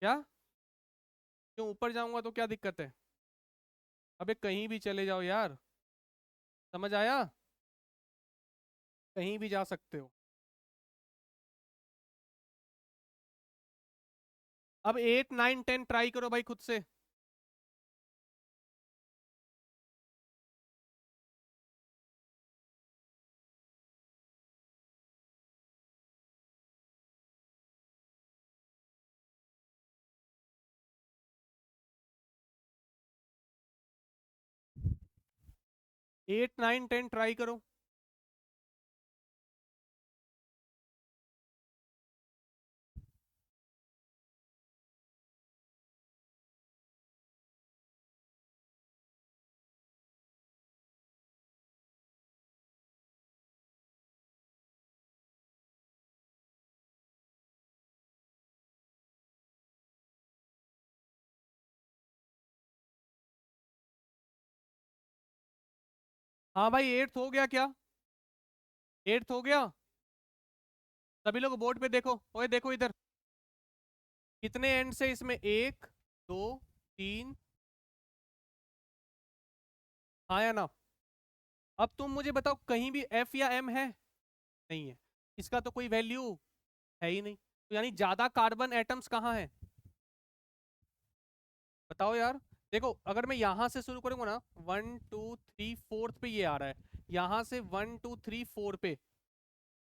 क्या? क्यों ऊपर जाऊंगा तो क्या दिक्कत है? अबे कहीं भी चले जाओ यार, समझ आया? कहीं भी जा सकते हो। अब 8 9 10 ट्राई करो भाई खुद से। 8 9 10 ट्राई करो। हाँ भाई, एट्थ हो गया क्या? एट्थ हो गया। सभी लोग बोर्ड पे देखो, ओए देखो इधर। कितने एंड से इसमें? 1 2 3। हाँ या ना? अब तुम मुझे बताओ, कहीं भी एफ या एम है? नहीं है। इसका तो कोई वैल्यू है ही नहीं, तो यानी ज्यादा कार्बन एटम्स कहाँ है? बताओ यार। देखो अगर मैं यहां से शुरू करूंगा ना, 1 2 3 4 पे ये आ रहा है, यहां से 1 2 3 4 पे,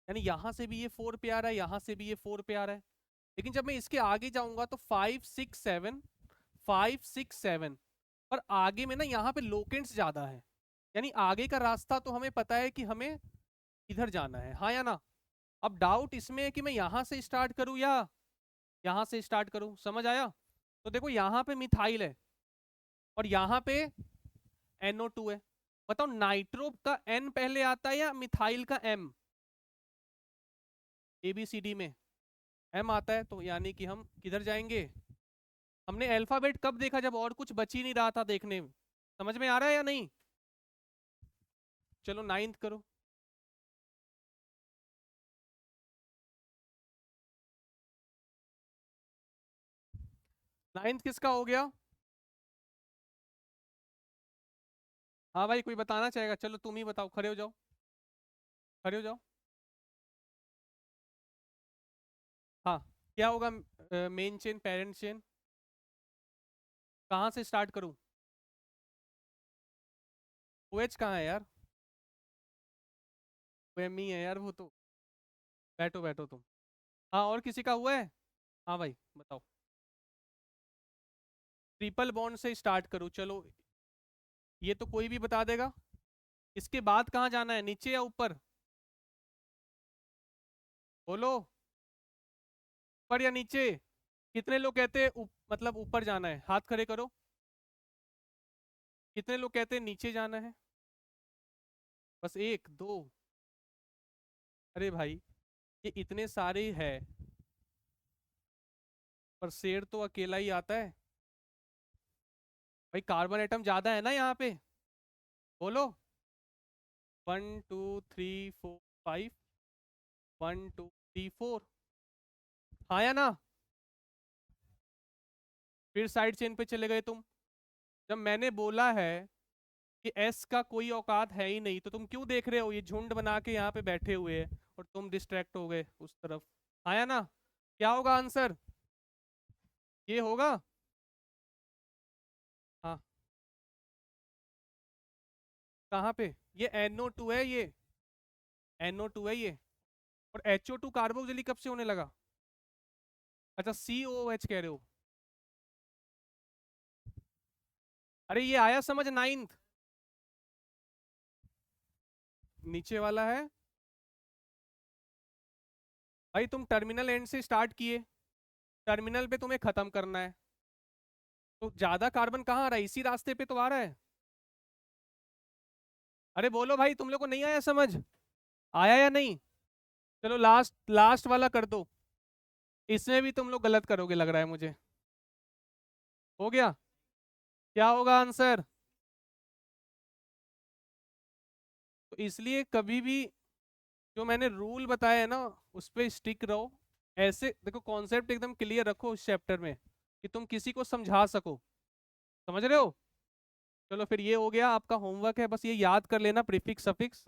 यानी यहां से भी ये 4 पे आ रहा है, यहां से भी ये 4 पे आ रहा है। लेकिन जब मैं इसके आगे जाऊंगा तो 5 6 7, 5 6 7, और आगे में ना यहाँ पे लोकेंट्स ज्यादा है, यानी आगे का रास्ता तो हमें पता है कि हमें इधर जाना है। हाँ या ना? अब डाउट इसमें है कि मैं यहाँ से स्टार्ट करूँ या यहाँ से स्टार्ट करूँ, समझ आया? तो देखो यहाँ पे मिथाइल है और यहाँ पे NO2 है। बताओ नाइट्रो का N पहले आता है या मिथाइल का M? ABCD में M आता है, तो यानी कि हम किधर जाएंगे? हमने अल्फाबेट कब देखा? जब और कुछ बच ही नहीं रहा था देखने में। समझ में आ रहा है या नहीं? चलो नाइन्थ करो। नाइन्थ किसका हो गया? हाँ भाई, कोई बताना चाहेगा? चलो तुम ही बताओ, खड़े हो जाओ, खड़े हो जाओ। हाँ, क्या होगा? मेन चेन, पेरेंट चेन, कहाँ से स्टार्ट करूँ? OH कहाँ है यार? वो M ही है यार वो तो। बैठो बैठो तुम। हाँ, और किसी का हुआ है? हाँ भाई बताओ। ट्रिपल बॉन्ड से स्टार्ट करूँ, चलो ये तो कोई भी बता देगा। इसके बाद कहाँ जाना है, नीचे या ऊपर? बोलो, ऊपर या नीचे? कितने लोग कहते हैं मतलब ऊपर जाना है? हाथ खड़े करो। कितने लोग कहते हैं नीचे जाना है? बस एक दो? अरे भाई ये इतने सारे है, पर शेर तो अकेला ही आता है भाई। कार्बन एटम ज्यादा है ना यहाँ पे, बोलो। 1 2 3 4 5, 1 2 3 4, हाँ या ना? फिर साइड चेन पे चले गए तुम। जब मैंने बोला है कि एस का कोई औकात है ही नहीं, तो तुम क्यों देख रहे हो? ये झुंड बना के यहाँ पे बैठे हुए हैं और तुम डिस्ट्रैक्ट हो गए उस तरफ। आया ना? क्या होगा आंसर? ये होगा। हाँ, कहाँ पे? ये NO2 है, ये NO2 है ये। और HO2 कार्बोक्सिलिक कब से होने लगा? अच्छा, COOH कह रहे हो। अरे ये आया समझ, नाइन्थ नीचे वाला है भाई। तुम टर्मिनल एंड से स्टार्ट किए, टर्मिनल पे तुम्हें खत्म करना है, तो ज्यादा कार्बन कहाँ आ रहा है? इसी रास्ते पे तो आ रहा है। अरे बोलो भाई, तुम लोग को नहीं आया समझ? आया या नहीं? चलो लास्ट लास्ट वाला कर दो। इसमें भी तुम लोग गलत करोगे लग रहा है मुझे। हो गया? क्या होगा आंसर? तो इसलिए कभी भी जो मैंने रूल बताया है ना, उस पर स्टिक रहो। ऐसे देखो, कॉन्सेप्ट एकदम क्लियर रखो उस चैप्टर में, कि तुम किसी को समझा सको। समझ रहे हो? चलो फिर ये हो गया आपका होमवर्क है, बस ये याद कर लेना प्रीफिक्स सफिक्स।